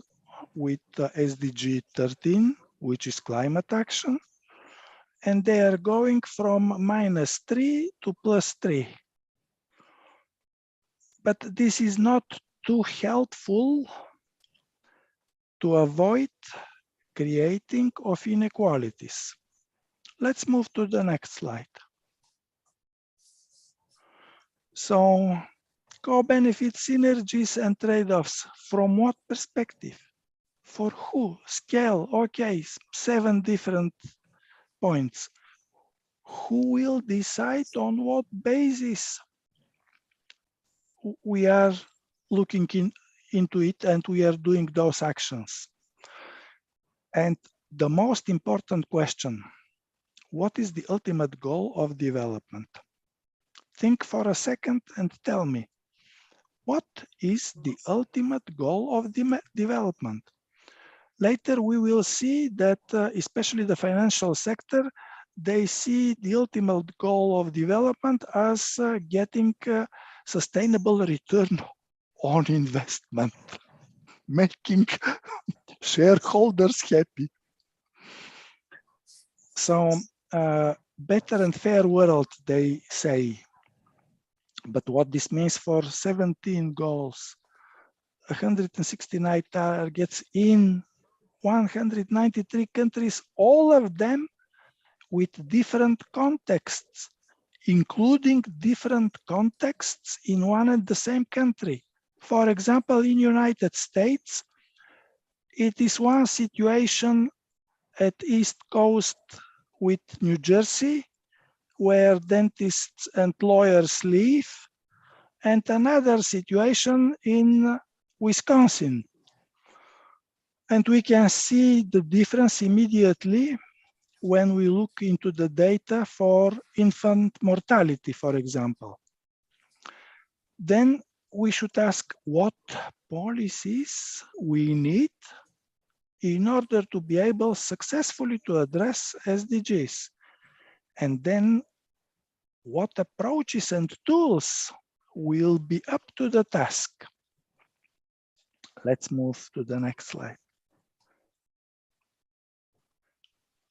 with SDG 13, which is climate action, and they are going from -3 to +3. But this is not too helpful to avoid creating of inequalities. Let's move to the next slide. So, co-benefits, synergies, and trade-offs. From what perspective? For who? Scale, okay, 7 different points. Who will decide on what basis? We are looking into it, and we are doing those actions. And the most important question, what is the ultimate goal of development? Think for a second and tell me, what is the ultimate goal of development? Later, we will see that, especially the financial sector, they see the ultimate goal of development as getting sustainable return on investment, making shareholders happy. So, better and fair world, they say. But what this means for 17 goals, 169 targets in 193 countries, all of them with different contexts, including different contexts in one and the same country. For example, in United States, it is one situation at East Coast with New Jersey, where dentists and lawyers live, and another situation in Wisconsin. And we can see the difference immediately when we look into the data for infant mortality, for example. Then we should ask what policies we need in order to be able successfully to address SDGs. And then what approaches and tools will be up to the task. Let's move to the next slide.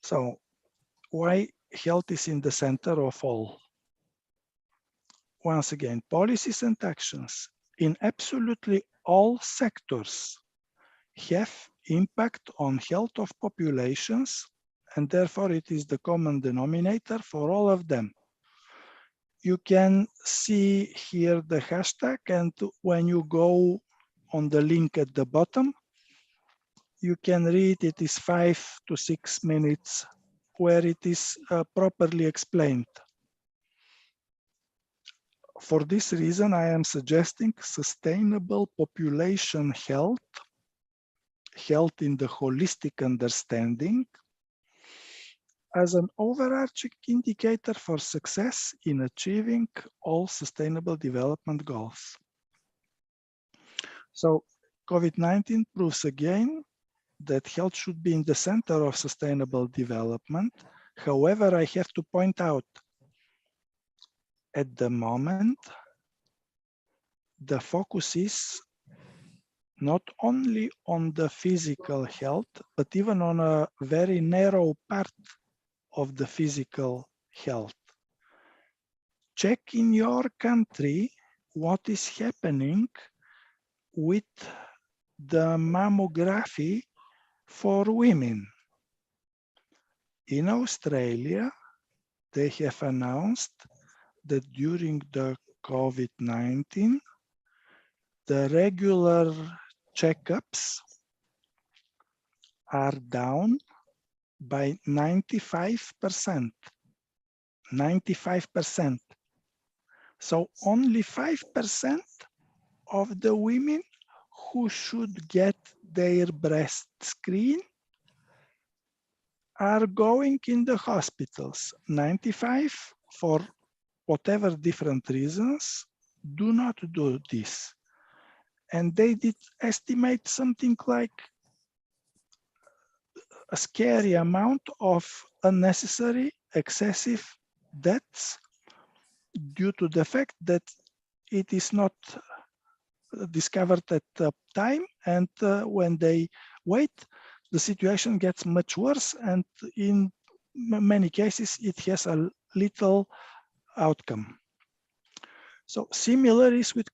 So, why health is in the center of all? Once again, policies and actions in absolutely all sectors have impact on health of populations, and therefore it is the common denominator for all of them. You can see here the hashtag, and when you go on the link at the bottom, you can read it is 5 to 6 minutes where it is properly explained. For this reason, I am suggesting sustainable population health, health in the holistic understanding, as an overarching indicator for success in achieving all sustainable development goals. So COVID-19 proves again that health should be in the center of sustainable development. However, I have to point out, at the moment, the focus is not only on the physical health, but even on a very narrow part of the physical health. Check in your country what is happening with the mammography for women. In Australia, they have announced that during the COVID-19, the regular checkups are down by 95%. 95%. So only 5% of the women who should get their breast screen are going in the hospitals. 95, for whatever different reasons, do not do this. And they did estimate something like a scary amount of unnecessary, excessive deaths due to the fact that it is not discovered at the time, and when they wait, the situation gets much worse, and in many cases, it has a little outcome. So similar is with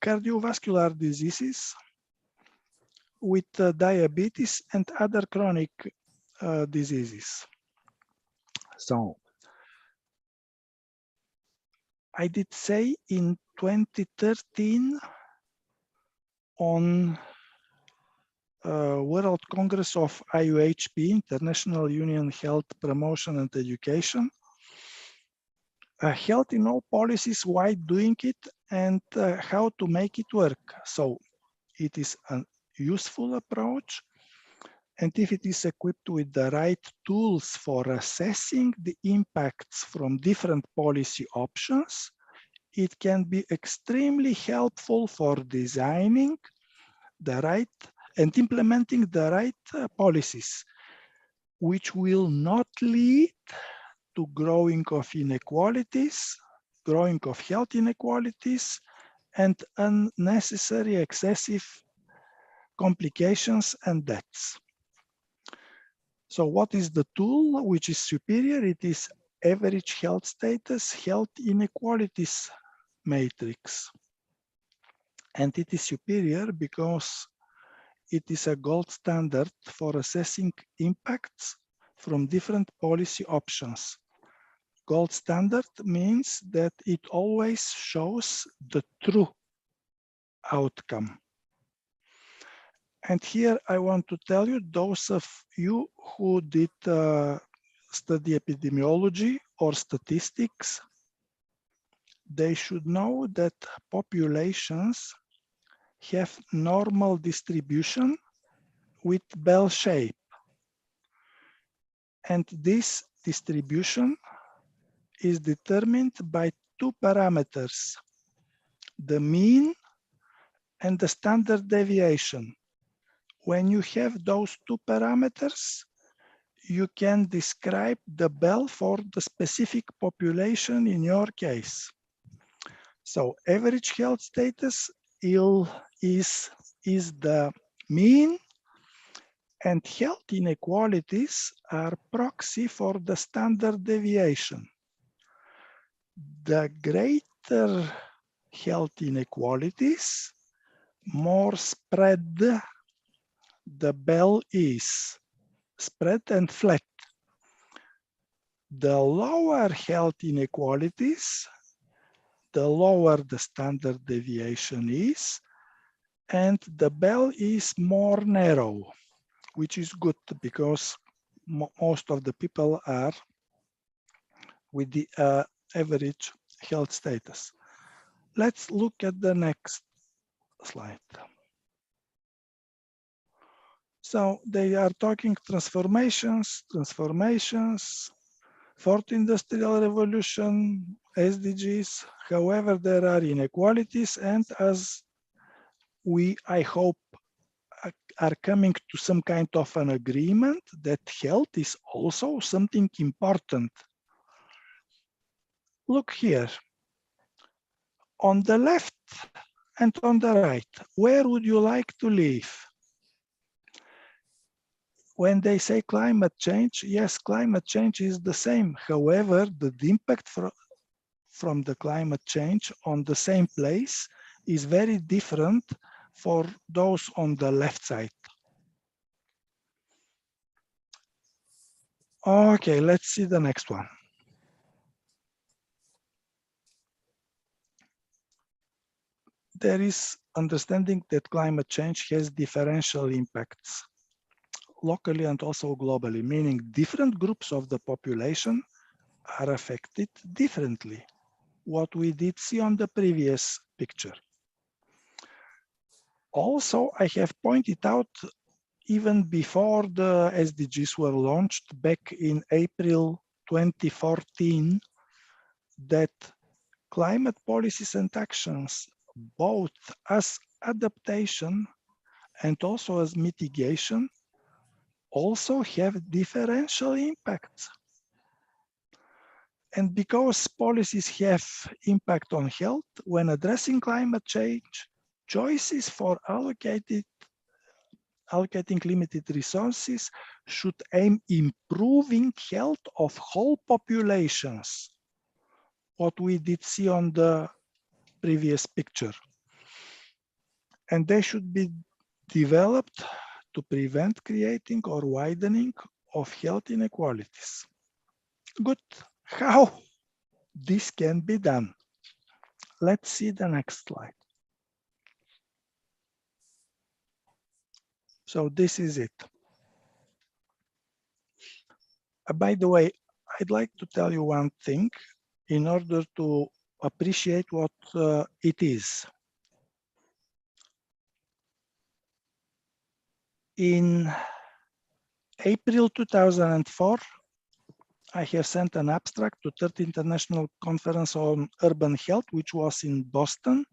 cardiovascular diseases, with diabetes and other chronic diseases. So I did say in 2013 on World Congress of IUHP, International Union Health Promotion and Education, health in all policies, why doing it, and how to make it work. So it is a useful approach, and if it is equipped with the right tools for assessing the impacts from different policy options, it can be extremely helpful for designing the right and implementing the right policies, which will not lead to growing of inequalities, growing of health inequalities, and unnecessary excessive complications and deaths. So what is the tool which is superior? It is average health status, health inequalities matrix. And it is superior because it is a gold standard for assessing impacts from different policy options. Gold standard means that it always shows the true outcome. And here I want to tell you, those of you who did study epidemiology or statistics, they should know that populations have normal distribution with bell shape. And this distribution is determined by two parameters, the mean and the standard deviation. When you have those two parameters, you can describe the bell for the specific population in your case. So average health status is the mean, and health inequalities are proxy for the standard deviation. The greater health inequalities, more spread the bell is, spread and flat. The lower health inequalities, the lower the standard deviation is, and the bell is more narrow, which is good because most of the people are with the average health status. Let's look at the next slide. So they are talking transformations, fourth industrial revolution, SDGs. However, there are inequalities, and as we, I hope, are coming to some kind of an agreement that health is also something important. Look here. On the left and on the right, where would you like to live? When they say climate change, yes, climate change is the same. However, the impact from the climate change on the same place is very different for those on the left side. Okay, let's see the next one. There is understanding that climate change has differential impacts, locally and also globally, meaning different groups of the population are affected differently. What we did see on the previous picture. Also, I have pointed out even before the SDGs were launched back in April 2014 that climate policies and actions, both as adaptation and also as mitigation, also have differential impacts. And because policies have impact on health, when addressing climate change, choices for allocating limited resources should aim improving health of whole populations. What we did see on the previous picture. And they should be developed to prevent creating or widening of health inequalities. Good. How this can be done? Let's see the next slide. So this is it. By the way, I'd like to tell you one thing in order to appreciate what it is. In April 2004, I have sent an abstract to Third International Conference on Urban Health, which was in Boston.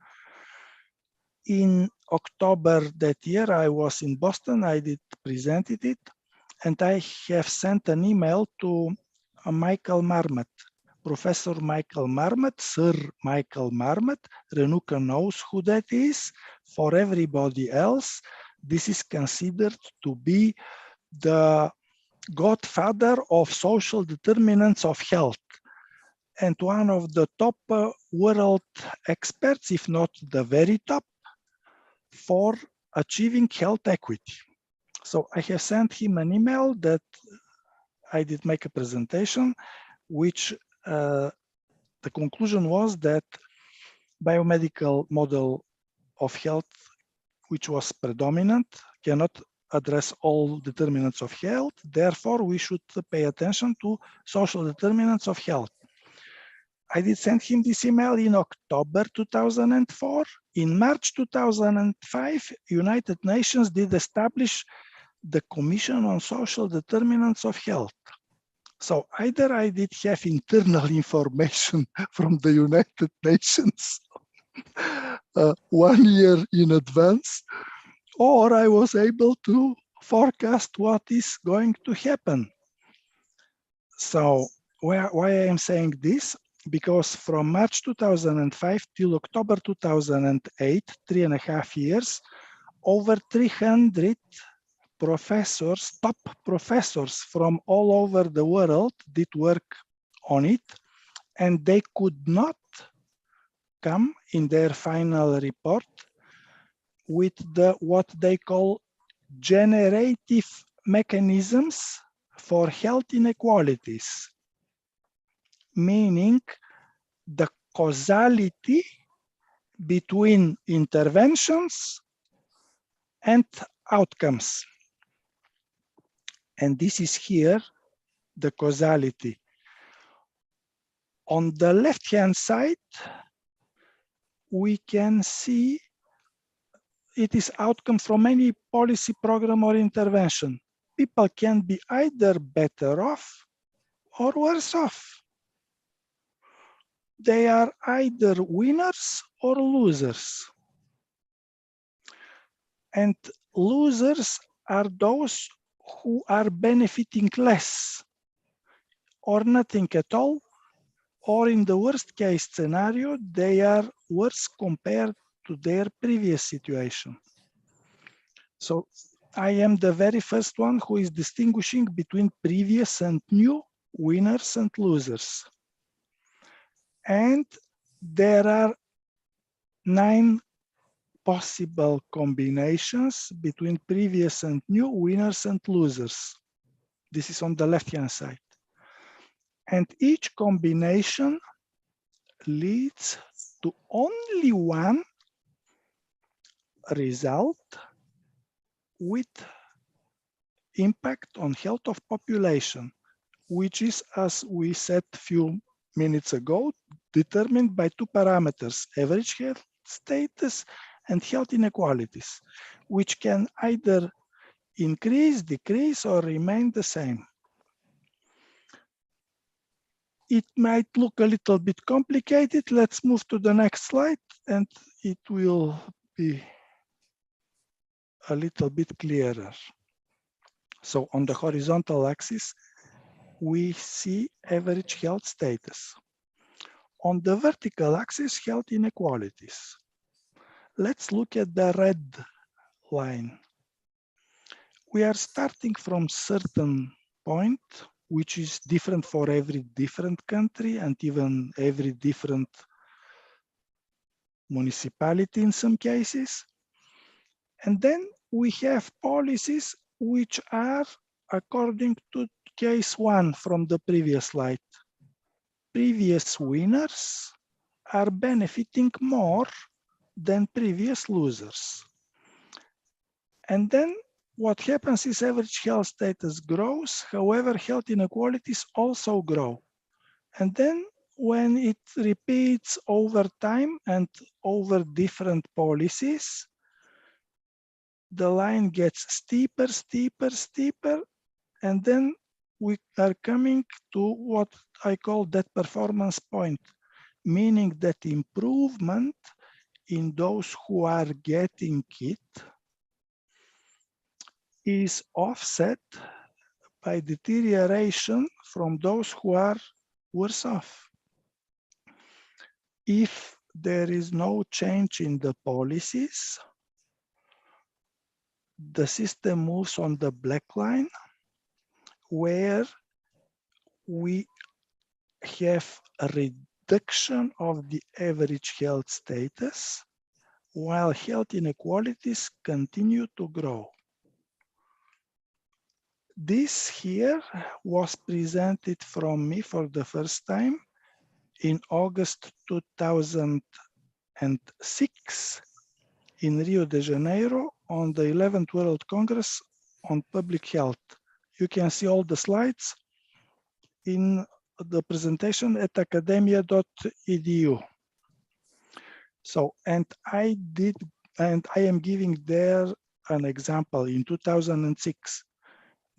In October that year, I was in Boston, I presented it, and I have sent an email to Michael Marmot, Professor Michael Marmot, Sir Michael Marmot. Renuka knows who that is. For everybody else, this is considered to be the godfather of social determinants of health and one of the top world experts, if not the very top, for achieving health equity. So I have sent him an email that I did make a presentation, which the conclusion was that biomedical model of health, which was predominant, cannot address all determinants of health. Therefore, we should pay attention to social determinants of health. I did send him this email in October 2004. In March 2005, United Nations did establish the Commission on Social Determinants of Health. So either I did have internal information from the United Nations 1 year in advance, or I was able to forecast what is going to happen. So why I am saying this? Because from March 2005 till October 2008, 3.5 years, over 300 professors, top professors from all over the world did work on it, and they could not come in their final report with what they call generative mechanisms for health inequalities, meaning the causality between interventions and outcomes. And this is here, the causality. On the left-hand side, we can see it is outcome from any policy program or intervention. People can be either better off or worse off. They are either winners or losers. And losers are those who are benefiting less or nothing at all, or in the worst case scenario, they are worse compared to their previous situation. So I am the very first one who is distinguishing between previous and new, winners and losers. And there are 9 possible combinations between previous and new, winners and losers. This is on the left-hand side. And each combination leads to only one result with impact on health of population, which is, as we said a few minutes ago, determined by 2 parameters, average health status and health inequalities, which can either increase, decrease, or remain the same. It might look a little bit complicated. Let's move to the next slide, and it will be a little bit clearer. So on the horizontal axis, we see average health status. On the vertical axis, health inequalities. Let's look at the red line. we are starting from certain point, which is different for every different country and even every different municipality in some cases. And then we have policies which are according to case one from the previous slide. Previous winners are benefiting more than previous losers. And then what happens is average health status grows, however, health inequalities also grow. And then when it repeats over time and over different policies, the line gets steeper, steeper, steeper, and then we are coming to what I call that performance point, meaning that improvement in those who are getting it is offset by deterioration from those who are worse off. If there is no change in the policies, the system moves on the black line, where we have a reduction of the average health status, while health inequalities continue to grow. This here was presented from me for the first time in August 2006 in Rio de Janeiro on the 11th World Congress on Public Health. You can see all the slides in the presentation at academia.edu. So, and I am giving there an example in 2006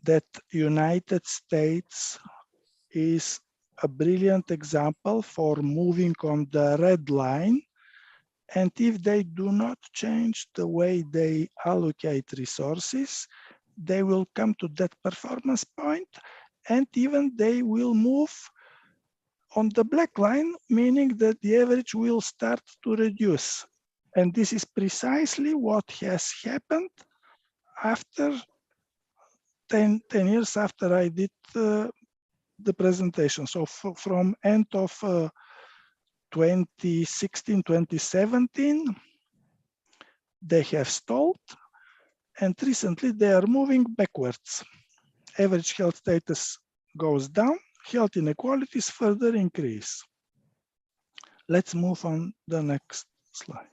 that United States is a brilliant example for moving on the red line. And if they do not change the way they allocate resources, they will come to that performance point, and even they will move on the black line, meaning that the average will start to reduce. And this is precisely what has happened after 10 years after I did the presentation. So from end of 2016, 2017, they have stalled, and recently they are moving backwards. Average health status goes down, health inequalities further increase. Let's move on the next slide.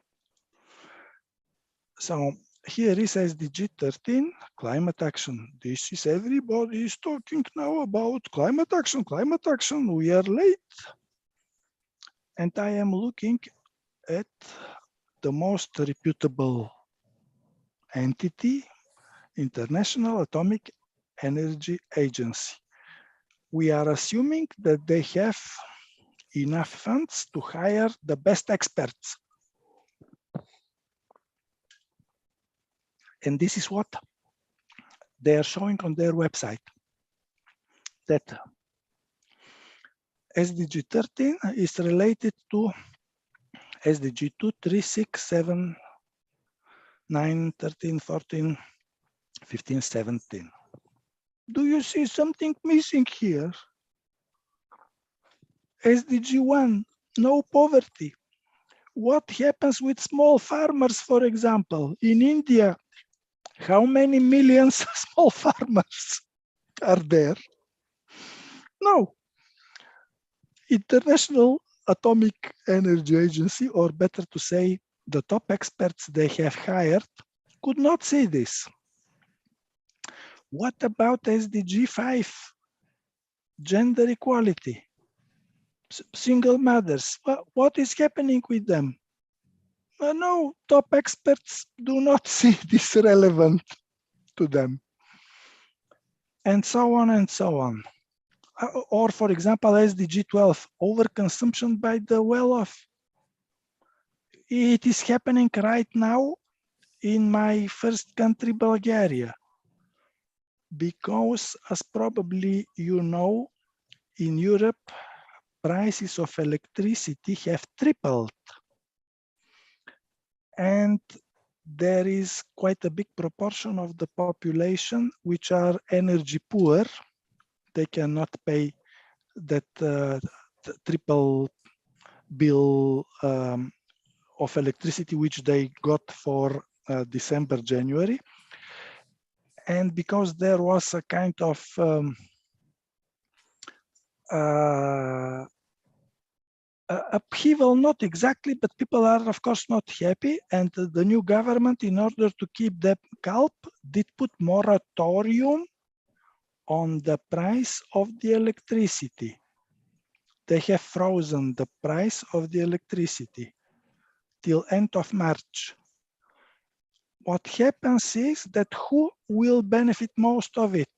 So here is SDG 13, climate action. This is everybody is talking now about climate action, climate action. We are late. And I am looking at the most reputable entity, International Atomic Energy Agency. We are assuming that they have enough funds to hire the best experts. And this is what they are showing on their website, that SDG 13 is related to SDG 2, 3, 6, 7, 9, 13, 14, 15, 17. Do you see something missing here? SDG 1, no poverty. What happens with small farmers, for example? In India, how many millions of small farmers are there? No. International Atomic Energy Agency, or better to say, the top experts they have hired, could not see this. What about SDG 5? Gender equality, single mothers. What is happening with them? No, top experts do not see this relevant to them. And so on and so on. Or for example, SDG 12, overconsumption by the well-off. It is happening right now in my first country, Bulgaria. Because, as probably you know, in Europe, prices of electricity have tripled. And there is quite a big proportion of the population which are energy poor. They cannot pay that triple bill of electricity which they got for December, January. And because there was a kind of upheaval, not exactly, but people are of course not happy, and the new government, in order to keep them calm, did put moratorium on the price of the electricity. They have frozen the price of the electricity till end of March. What happens is that who will benefit most of it?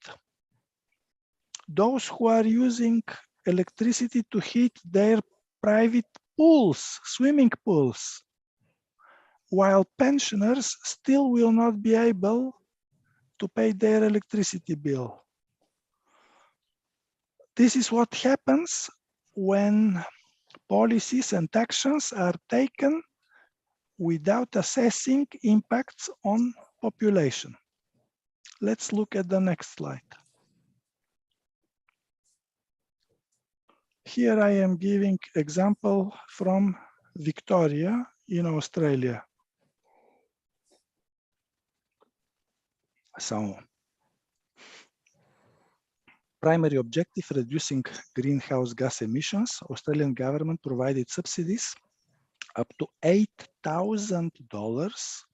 Those who are using electricity to heat their private pools, swimming pools, while pensioners still will not be able to pay their electricity bill. This is what happens when policies and actions are taken without assessing impacts on population. Let's look at the next slide. Here I am giving example from Victoria in Australia. So, primary objective, reducing greenhouse gas emissions. Australian government provided subsidies up to $8,000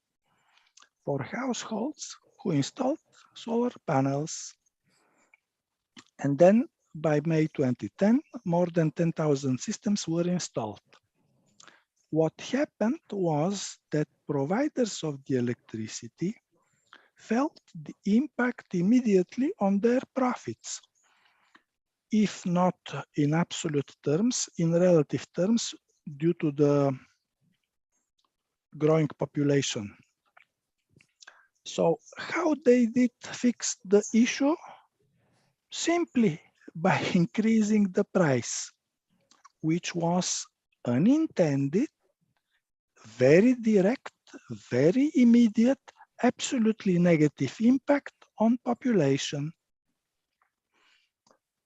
for households who installed solar panels. And then by May 2010, more than 10,000 systems were installed. What happened was that providers of the electricity felt the impact immediately on their profits, if not in absolute terms, in relative terms, due to the growing population. So how they did fix the issue? Simply by increasing the price, which was unintended, very direct, very immediate, absolutely negative impact on population.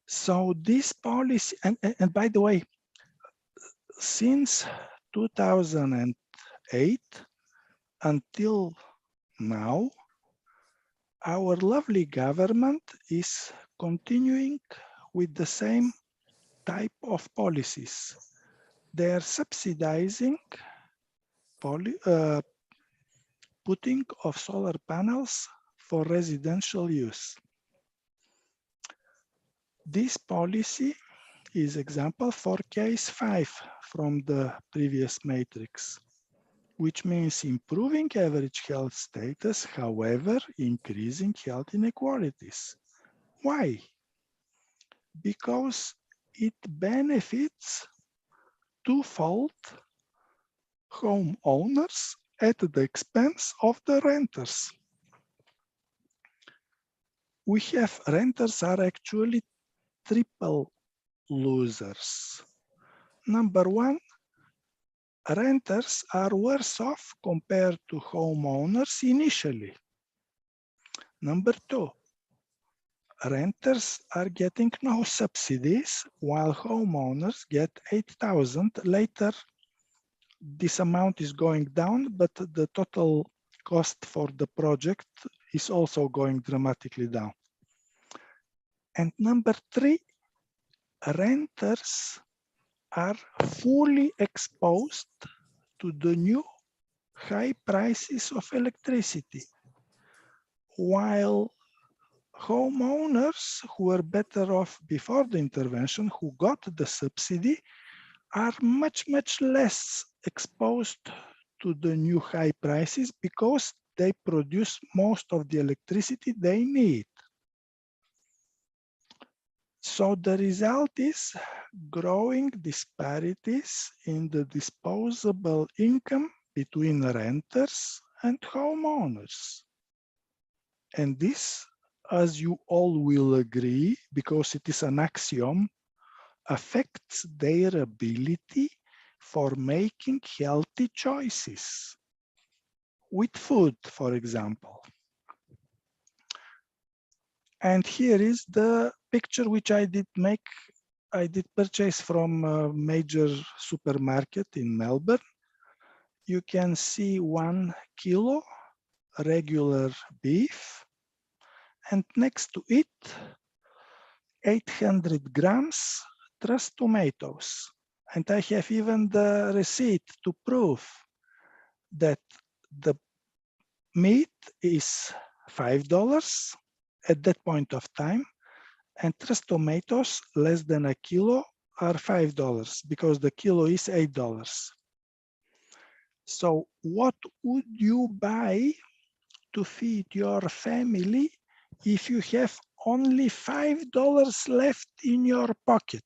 So this policy, and by the way, since 2008 until now, our lovely government is continuing with the same type of policies. They are subsidizing putting of solar panels for residential use. This policy is example for case 5 from the previous matrix, which means improving average health status, however, increasing health inequalities. Why? Because it benefits twofold homeowners at the expense of the renters. We have renters are actually triple losers. Number one, renters are worse off compared to homeowners initially. Number two, renters are getting no subsidies while homeowners get 8,000. Later, this amount is going down, but the total cost for the project is also going dramatically down. And number three, renters are fully exposed to the new high prices of electricity, while homeowners who were better off before the intervention, who got the subsidy, are much, much less exposed to the new high prices because they produce most of the electricity they need. So the result is growing disparities in the disposable income between renters and homeowners. And this, as you all will agree, because it is an axiom, affects their ability for making healthy choices. with food, for example. And here is the picture which I did make. I did purchase from a major supermarket in Melbourne. You can see 1 kilo regular beef, and next to it, 800 grams truss tomatoes. And I have even the receipt to prove that the meat is $5 at that point of time, and truss tomatoes less than a kilo are $5 because the kilo is $8. So what would you buy to feed your family if you have only $5 left in your pocket?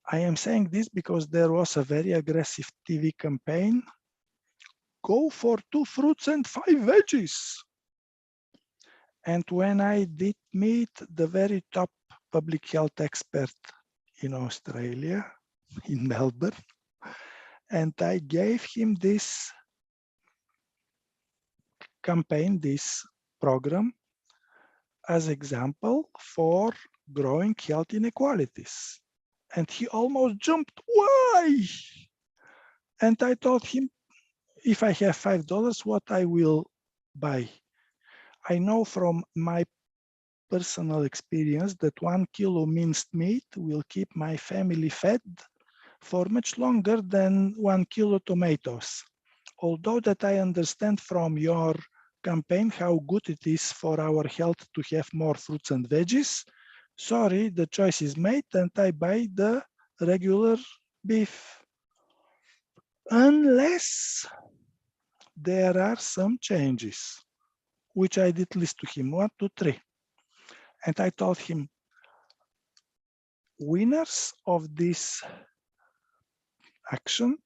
I am saying this because there was a very aggressive TV campaign. Go for 2 fruits and 5 veggies. And when I did meet the very top public health expert in Australia, in Melbourne, and I gave him this campaign, this program, as example for growing health inequalities. And he almost jumped, why? And I told him, if I have $5, what I will buy. I know from my personal experience that 1 kilo minced meat will keep my family fed for much longer than 1 kilo tomatoes. Although that I understand from your campaign how good it is for our health to have more fruits and veggies, sorry, the choice is made and I buy the regular beef. Unless there are some changes, which I did list to him, 1, 2, 3. And I told him, winners of this action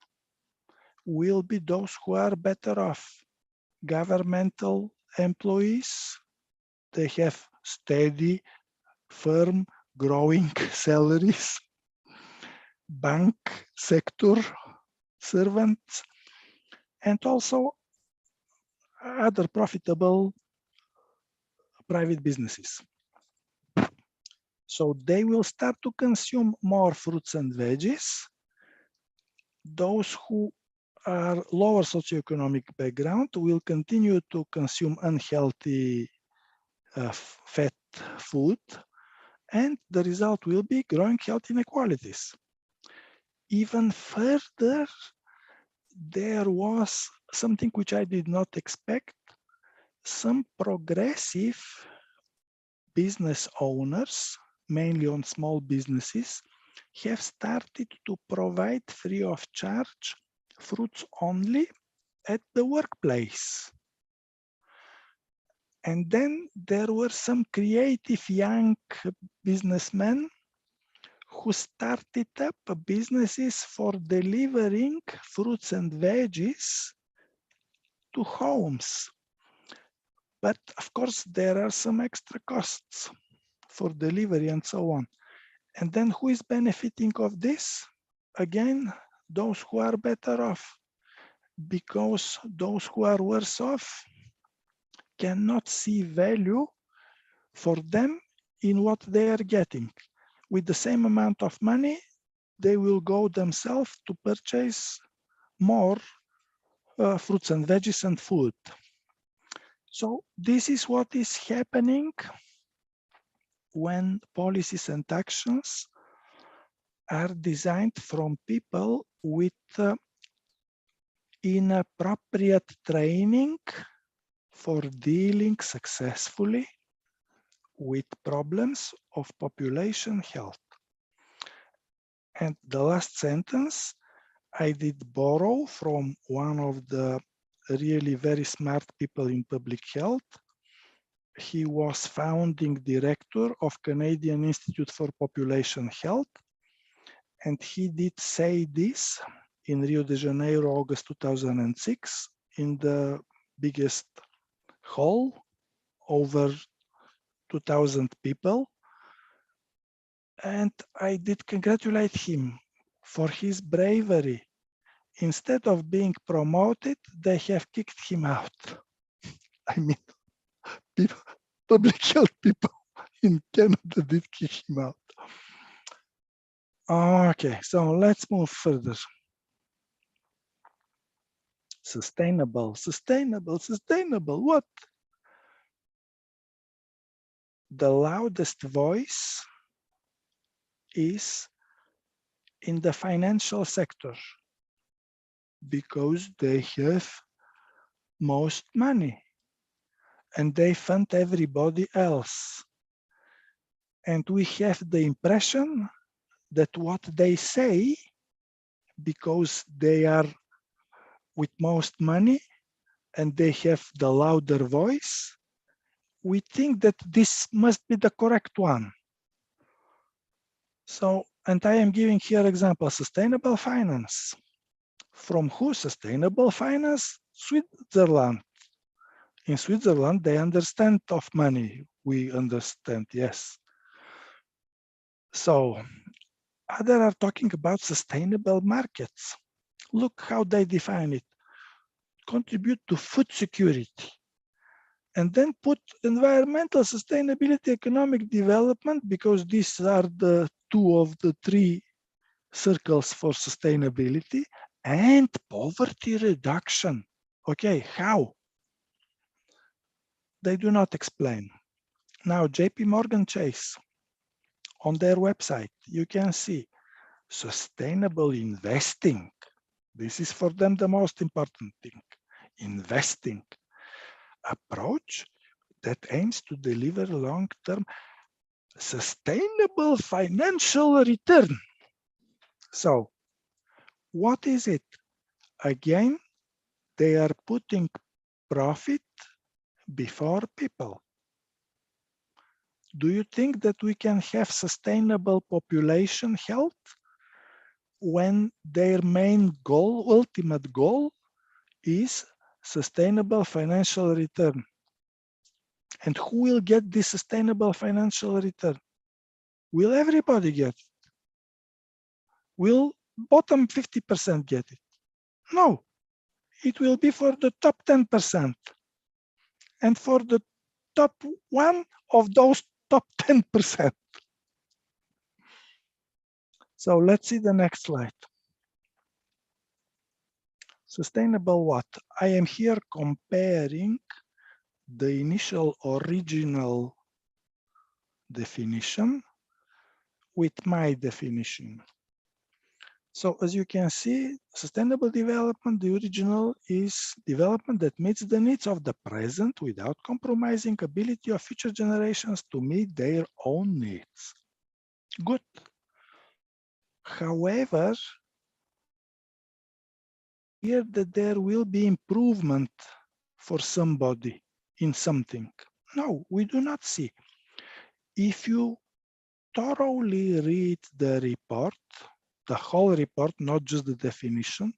will be those who are better off. Governmental employees, they have steady, firm, growing salaries. Bank sector servants, and also other profitable private businesses. So they will start to consume more fruits and veggies. Those who are lower socioeconomic background will continue to consume unhealthy fat food, and the result will be growing health inequalities. Even further, there was something which I did not expect. Some progressive business owners, mainly on small businesses, have started to provide free of charge fruits only at the workplace. And then there were some creative young businessmen who started up businesses for delivering fruits and veggies to homes. But of course, there are some extra costs for delivery and so on. And then who is benefiting of this? Again, those who are better off, because those who are worse off cannot see value for them in what they are getting. With the same amount of money, they will go themselves to purchase more fruits and veggies and food. So this is what is happening when policies and actions are designed from people with inappropriate training for dealing successfully with problems of population health. And the last sentence, I did borrow from one of the really very smart people in public health. He was founding director of Canadian Institute for Population Health. And he did say this in Rio de Janeiro, August 2006, in the biggest hall, over 2,000 people. And I did congratulate him for his bravery, instead of being promoted, they have kicked him out. I mean, people, public health people in Canada did kick him out. Okay, so let's move further. Sustainable, sustainable, sustainable. What? The loudest voice is in the financial sector because they have most money and they fund everybody else. And we have the impression that what they say, because they are with most money and they have the louder voice, we think that this must be the correct one. So, and I am giving here example, sustainable finance. From who? Sustainable finance? Switzerland. In Switzerland, they understand of money. We understand, yes. So, others are talking about sustainable markets. Look how they define it. Contribute to food security. And then put environmental sustainability, economic development, because these are the two of the three circles for sustainability, and poverty reduction. Okay, how? They do not explain. Now, JP Morgan Chase, on their website, you can see sustainable investing. This is for them the most important thing. Investing approach that aims to deliver long-term sustainable financial return. So, what is it? Again, they are putting profit before people. Do you think that we can have sustainable population health when their main goal, ultimate goal, is sustainable financial return? And who will get this sustainable financial return? Will everybody get it? Will bottom 50% get it? No, it will be for the top 10%. And for the top one of those top 10%. So let's see the next slide. Sustainable what? I am here comparing the initial original definition with my definition. So as you can see, sustainable development, the original is development that meets the needs of the present without compromising ability of future generations to meet their own needs. Good. However, here that there will be improvement for somebody in something. No, we do not see. If you thoroughly read the report, the whole report, not just the definition,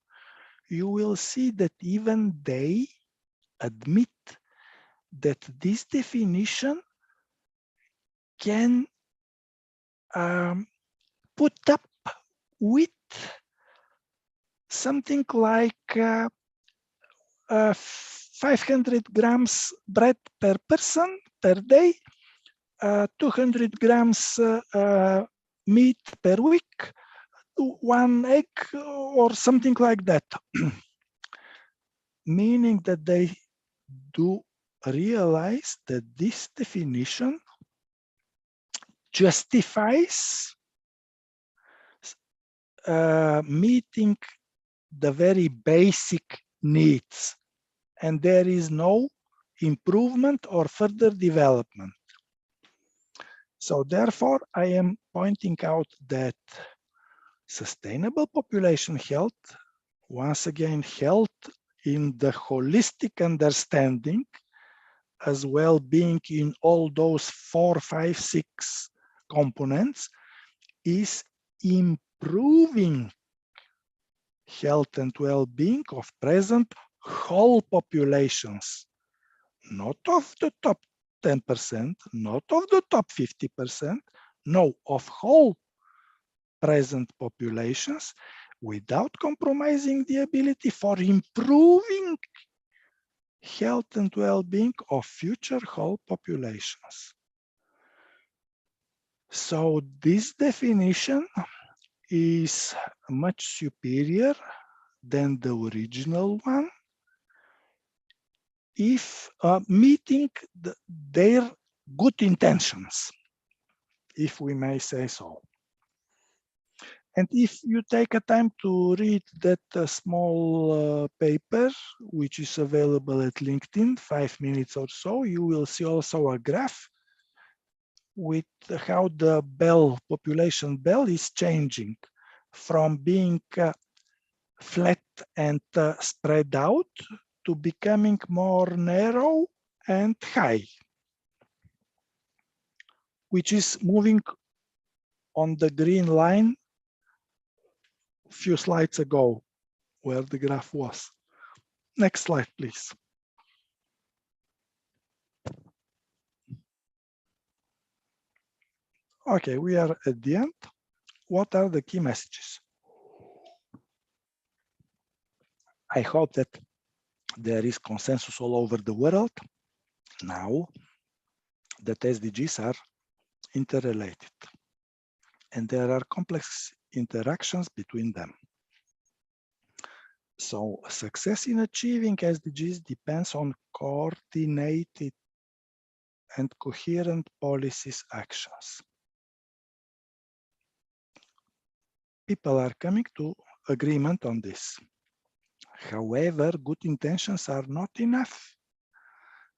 you will see that even they admit that this definition can put up with something like 500 grams bread per person per day, 200 grams meat per week, 1 egg or something like that. Meaning that they do realize that this definition justifies meeting the very basic needs, and there is no improvement or further development. So therefore, I am pointing out that sustainable population health, once again, health in the holistic understanding, as well being in all those 4, 5, 6 components, is improving health and well-being of present whole populations, not of the top 10%, not of the top 50%, no, of whole present populations, without compromising the ability for improving health and well-being of future whole populations. So this definition is much superior than the original one, if meeting their good intentions, if we may say so. And if you take a time to read that small paper, which is available at LinkedIn, 5 minutes or so, you will see also a graph with how the population bell is changing from being flat and spread out to becoming more narrow and high, which is moving on the green line a few slides ago, where the graph was. Next slide, please. Okay, we are at the end. What are the key messages? I hope that there is consensus all over the world now that SDGs are interrelated and there are complex interactions between them. So success in achieving SDGs depends on coordinated and coherent policies actions. People are coming to agreement on this. However, good intentions are not enough.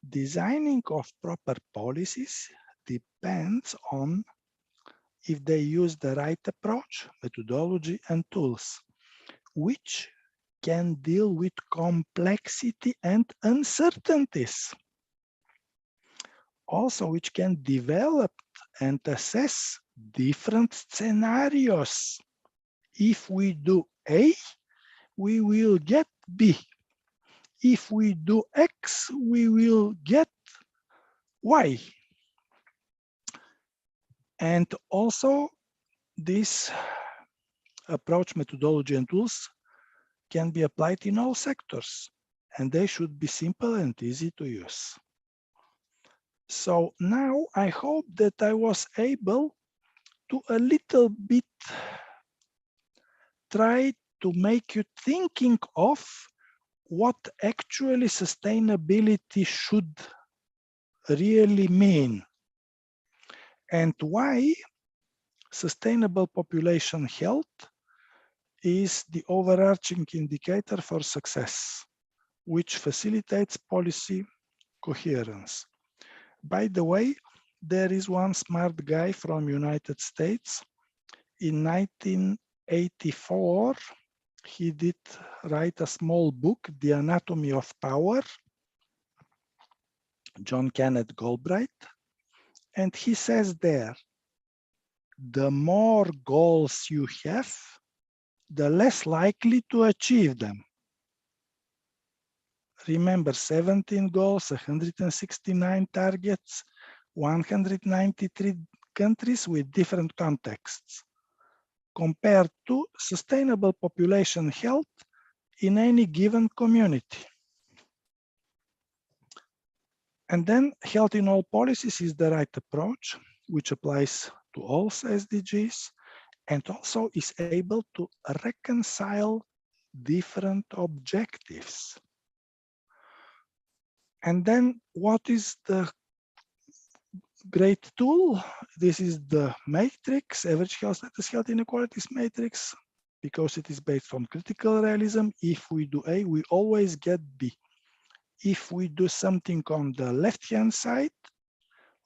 Designing of proper policies depends on if they use the right approach, methodology, and tools, which can deal with complexity and uncertainties. Also, which can develop and assess different scenarios. If we do A, we will get B. If we do X, we will get Y. And also, this approach, methodology, and tools can be applied in all sectors, and they should be simple and easy to use. So now I hope that I was able to a little bit try to make you thinking of what actually sustainability should really mean and why sustainable population health is the overarching indicator for success, which facilitates policy coherence. By the way, there is one smart guy from United States. In 1984, he did write a small book, The Anatomy of Power, John Kenneth Galbraith, and he says there, the more goals you have, the less likely to achieve them. Remember, 17 goals, 169 targets, 193 countries with different contexts, compared to sustainable population health in any given community. And then health in all policies is the right approach, which applies to all SDGs and also is able to reconcile different objectives. And then what is the great tool? This is the matrix, average health status, health inequalities matrix, because it is based on critical realism. If we do A, we always get B. If we do something on the left-hand side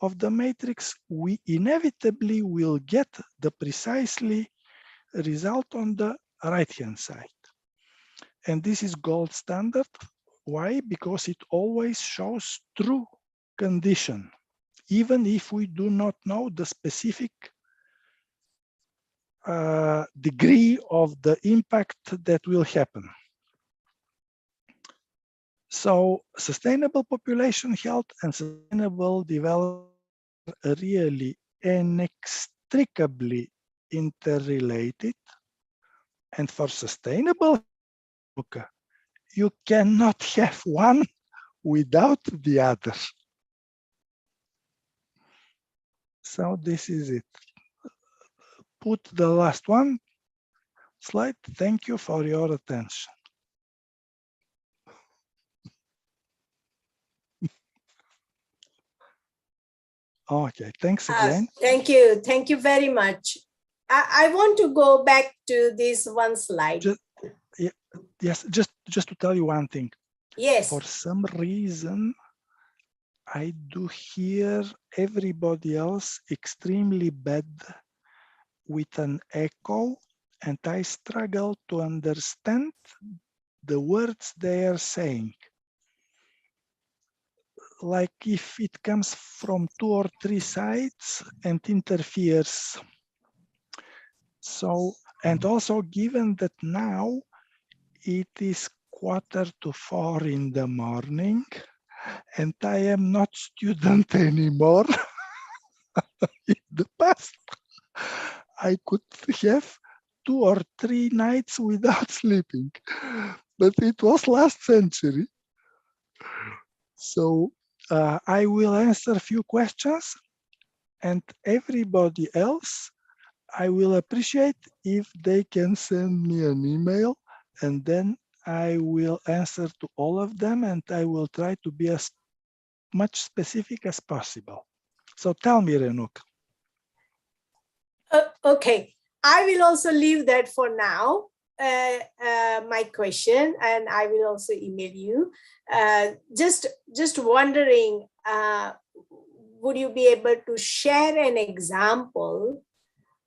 of the matrix, we inevitably will get the precisely result on the right-hand side. And this is gold standard. Why? Because it always shows true condition, even if we do not know the specific degree of the impact that will happen. So sustainable population health and sustainable development are really inextricably interrelated. And for sustainable, you cannot have one without the other. So this is it. Put the last one slide. Thank you for your attention. Okay, thanks again. Thank you. Thank you very much. I want to go back to this one slide. Just to tell you one thing. Yes. For some reason, I do hear everybody else extremely bad with an echo, and I struggle to understand the words they are saying. Like if it comes from 2 or 3 sides and interferes. So, and also given that now it is 3:45 in the morning and I am not student anymore. In the past, I could have 2 or 3 nights without sleeping, but it was last century. So I will answer a few questions, and everybody else, I will appreciate if they can send me an email, and then I will answer to all of them, and I will try to be as much specific as possible. So tell me, Renuk. Okay, I will also leave that for now, my question, and I will also email you. Just wondering, would you be able to share an example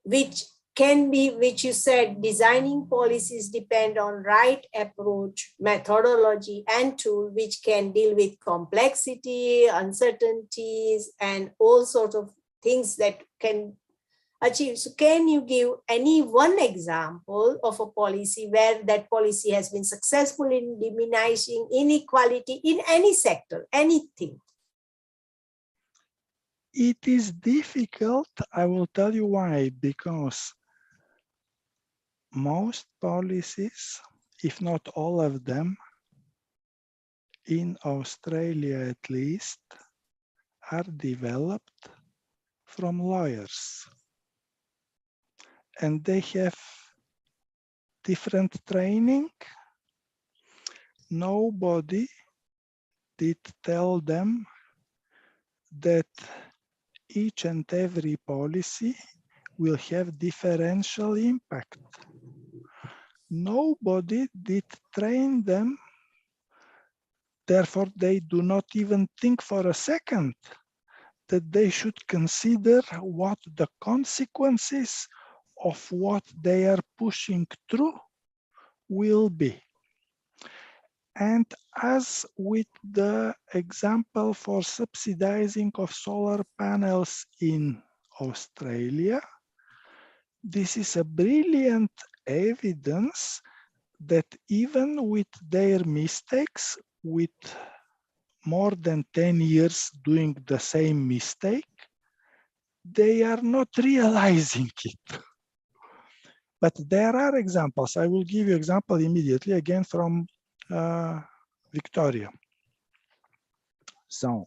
which you said designing policies depend on right approach, methodology, and tool which can deal with complexity, uncertainties, and all sorts of things that can achieve. So can you give any one example of a policy where that policy has been successful in diminishing inequality in any sector, anything? It is difficult. I will tell you why. Because most policies, if not all of them, in Australia at least, are developed from lawyers. And they have different training. Nobody did tell them that each and every policy will have differential impact. Nobody did train them, therefore they do not even think for a second that they should consider what the consequences of what they are pushing through will be. And as with the example for subsidizing of solar panels in Australia, this is a brilliant evidence that even with their mistakes, with more than 10 years doing the same mistake, they are not realizing it. But there are examples. I will give you example immediately, again from Victoria. So,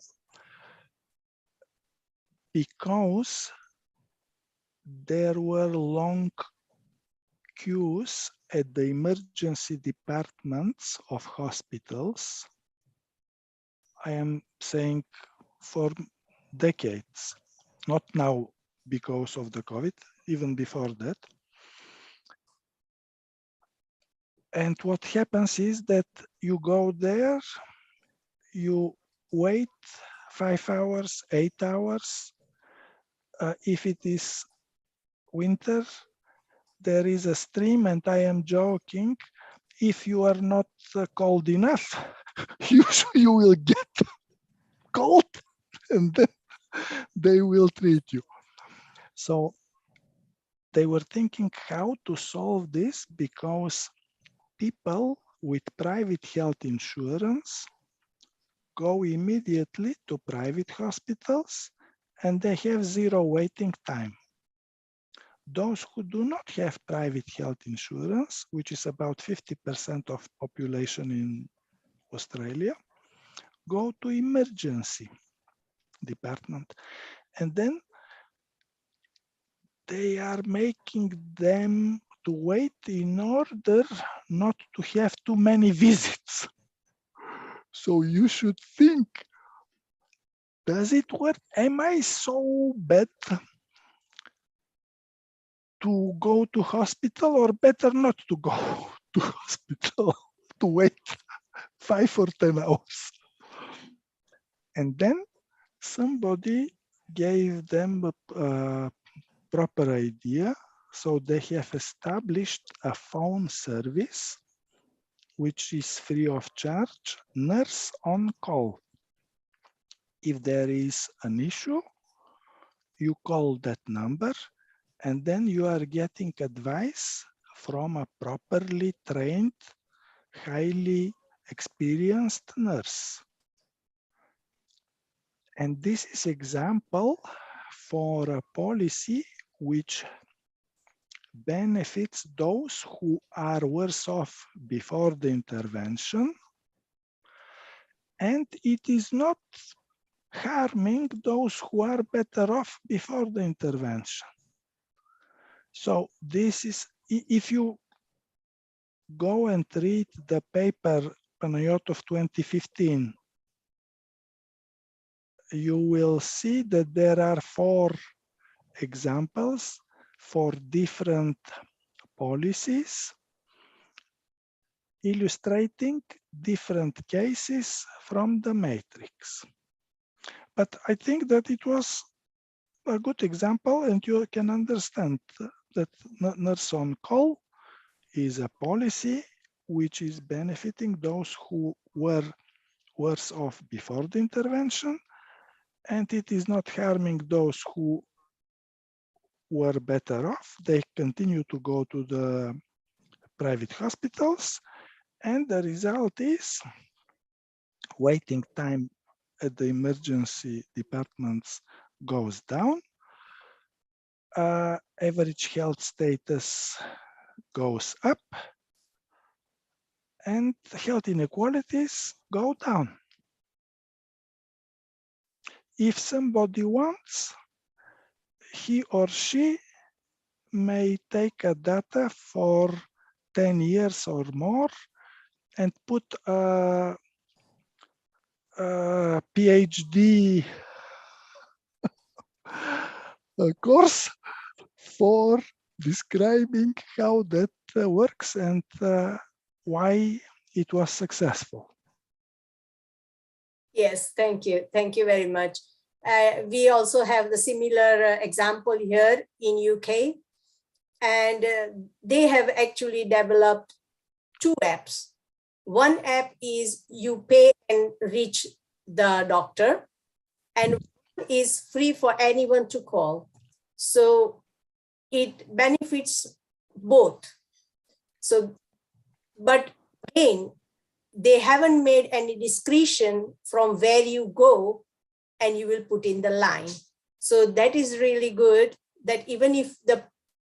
because there were long queues at the emergency departments of hospitals, I am saying for decades, not now because of the COVID, even before that. And what happens is that you go there, you wait 5 hours, 8 hours. If it is winter, there is a stream, and I am joking. If you are not cold enough, you will get cold, and then they will treat you. So they were thinking how to solve this, because people with private health insurance go immediately to private hospitals and they have 0 waiting time. those who do not have private health insurance, which is about 50% of population in Australia, go to emergency department. And then they are making them to wait in order not to have too many visits. So you should think, does it work? Am I so bad to go to hospital, or better not to go to hospital to wait 5 or 10 hours? And then somebody gave them a proper idea. So they have established a phone service, which is free of charge, nurse on call. If there is an issue, you call that number, and then you are getting advice from a properly trained, highly experienced nurse. And this is example for a policy which benefits those who are worse off before the intervention, and it is not harming those who are better off before the intervention. So this is, if you go and read the paper Panayoto of 2015, you will see that there are 4 examples for different policies illustrating different cases from the matrix. But I think that it was a good example, and you can understand that nurse on call is a policy which is benefiting those who were worse off before the intervention, and it is not harming those who were better off. They continue to go to the private hospitals, and the result is waiting time at the emergency departments goes down, average health status goes up, and health inequalities go down. If somebody wants, he or she may take a data for 10 years or more and put a PhD course for describing how that works and why it was successful. Yes, thank you. Thank you very much. We also have the similar example here in UK, and they have actually developed 2 apps. One app is you pay and reach the doctor, and one is free for anyone to call. So it benefits both. So, but again, they haven't made any discretion from where you go and you will put in the line. So that is really good, that even if the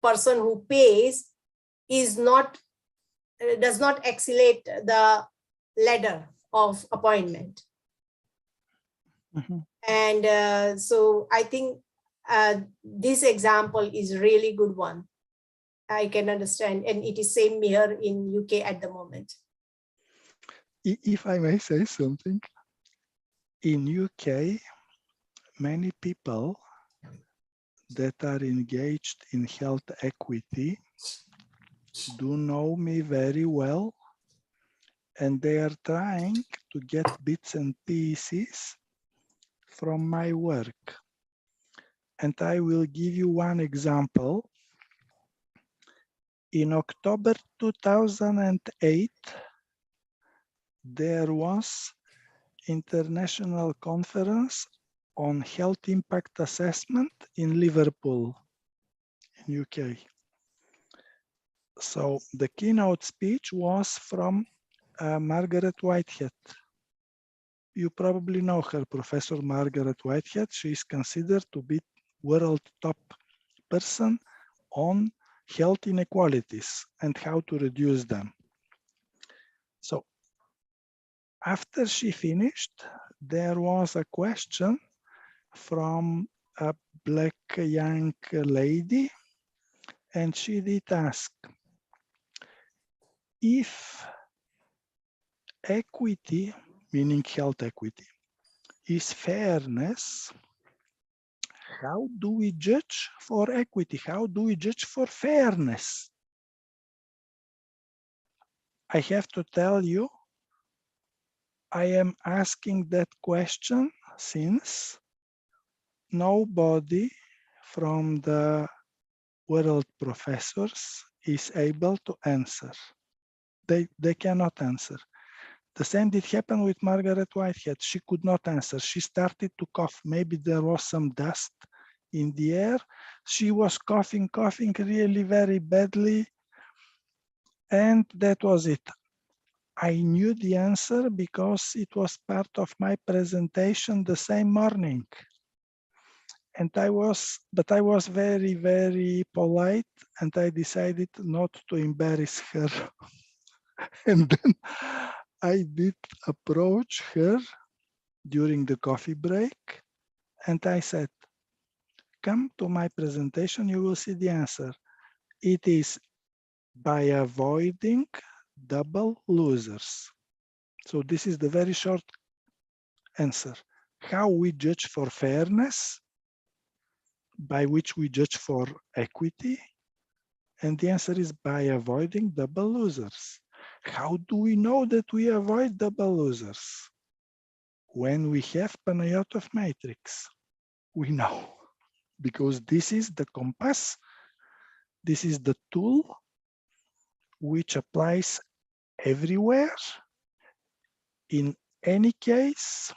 person who pays is not, does not escalate the ladder of appointment. Mm-hmm. And so I think this example is really good one. I can understand, and it is same here in UK at the moment. If I may say something, in UK, many people that are engaged in health equity do know me very well, and they are trying to get bits and pieces from my work. And I will give you one example. In October 2008, there was international conference on health impact assessment in Liverpool, in UK. So the keynote speech was from Margaret Whitehead. You probably know her, Professor Margaret Whitehead. She is considered to be world top person on health inequalities and how to reduce them. So after she finished, there was a question from a black young lady, and she did ask, if equity, meaning health equity, is fairness, how do we judge for equity? How do we judge for fairness? I have to tell you, I am asking that question since nobody from the world professors is able to answer. They cannot answer. The same did happen with Margaret Whitehead. She could not answer. She started to cough. Maybe there was some dust in the air. She was coughing really very badly. And that was it. I knew the answer because it was part of my presentation the same morning. And I was very, very polite, and I decided not to embarrass her. And then I did approach her during the coffee break, and I said, come to my presentation, you will see the answer. It is by avoiding double losers. So this is the very short answer. How we judge for fairness, by which we judge for equity, and the answer is by avoiding double losers. How do we know that we avoid double losers? When we have Panayoto matrix, we know, because this is the compass, this is the tool which applies everywhere, in any case,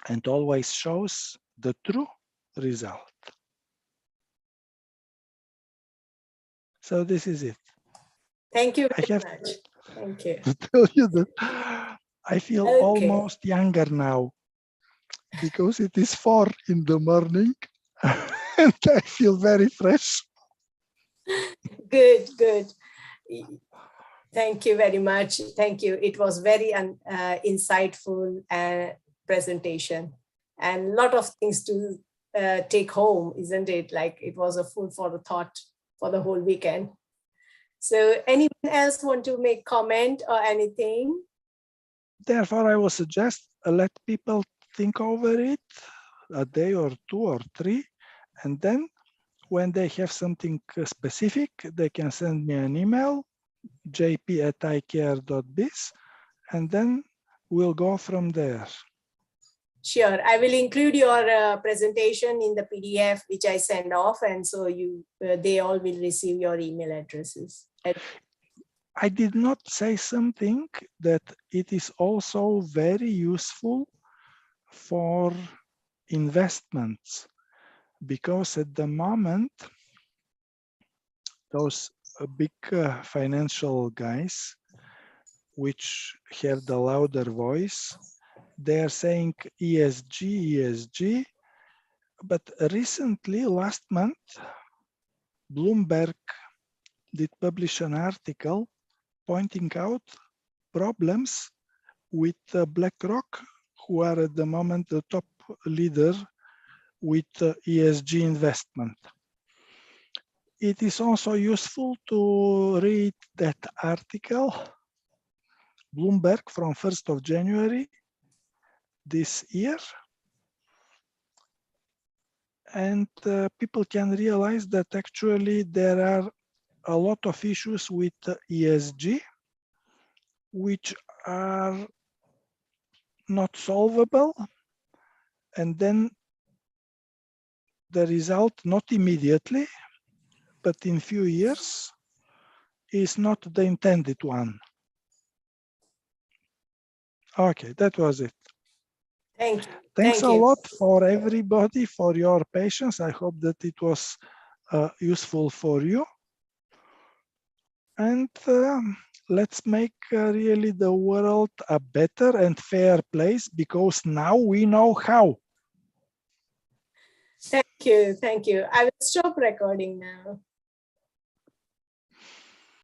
and always shows the true result. So this is it. Thank you I very have much. Thank you. to tell you that I feel Okay. almost younger now, because it is 4 in the morning and I feel very fresh. Good, good. Thank you very much. Thank you. It was very insightful presentation, and a lot of things to take home, isn't it? Like, it was a food for thought for the whole weekend. So anyone else want to make comment or anything? Therefore, I will suggest let people think over it a day or 2 or 3, and then when they have something specific, they can send me an email, jp@icare.biz, and then we'll go from there. Sure, I will include your presentation in the PDF which I send off, and so they all will receive your email addresses. I did not say something that it is also very useful for investments, because at the moment, those big financial guys, which have the louder voice, they are saying ESG, ESG. But recently, last month, Bloomberg did publish an article pointing out problems with BlackRock, who are at the moment the top leader with ESG investment. It is also useful to read that article, Bloomberg, from 1st of January this year, and people can realize that actually there are a lot of issues with ESG which are not solvable, and then the result, not immediately, but in few years, is not the intended one. Okay, that was it. Thank you. Thanks Thank a you. lot for everybody for your patience. I hope that it was useful for you. And let's make really the world a better and fair place, because now we know how. Thank you. Thank you. I will stop recording now.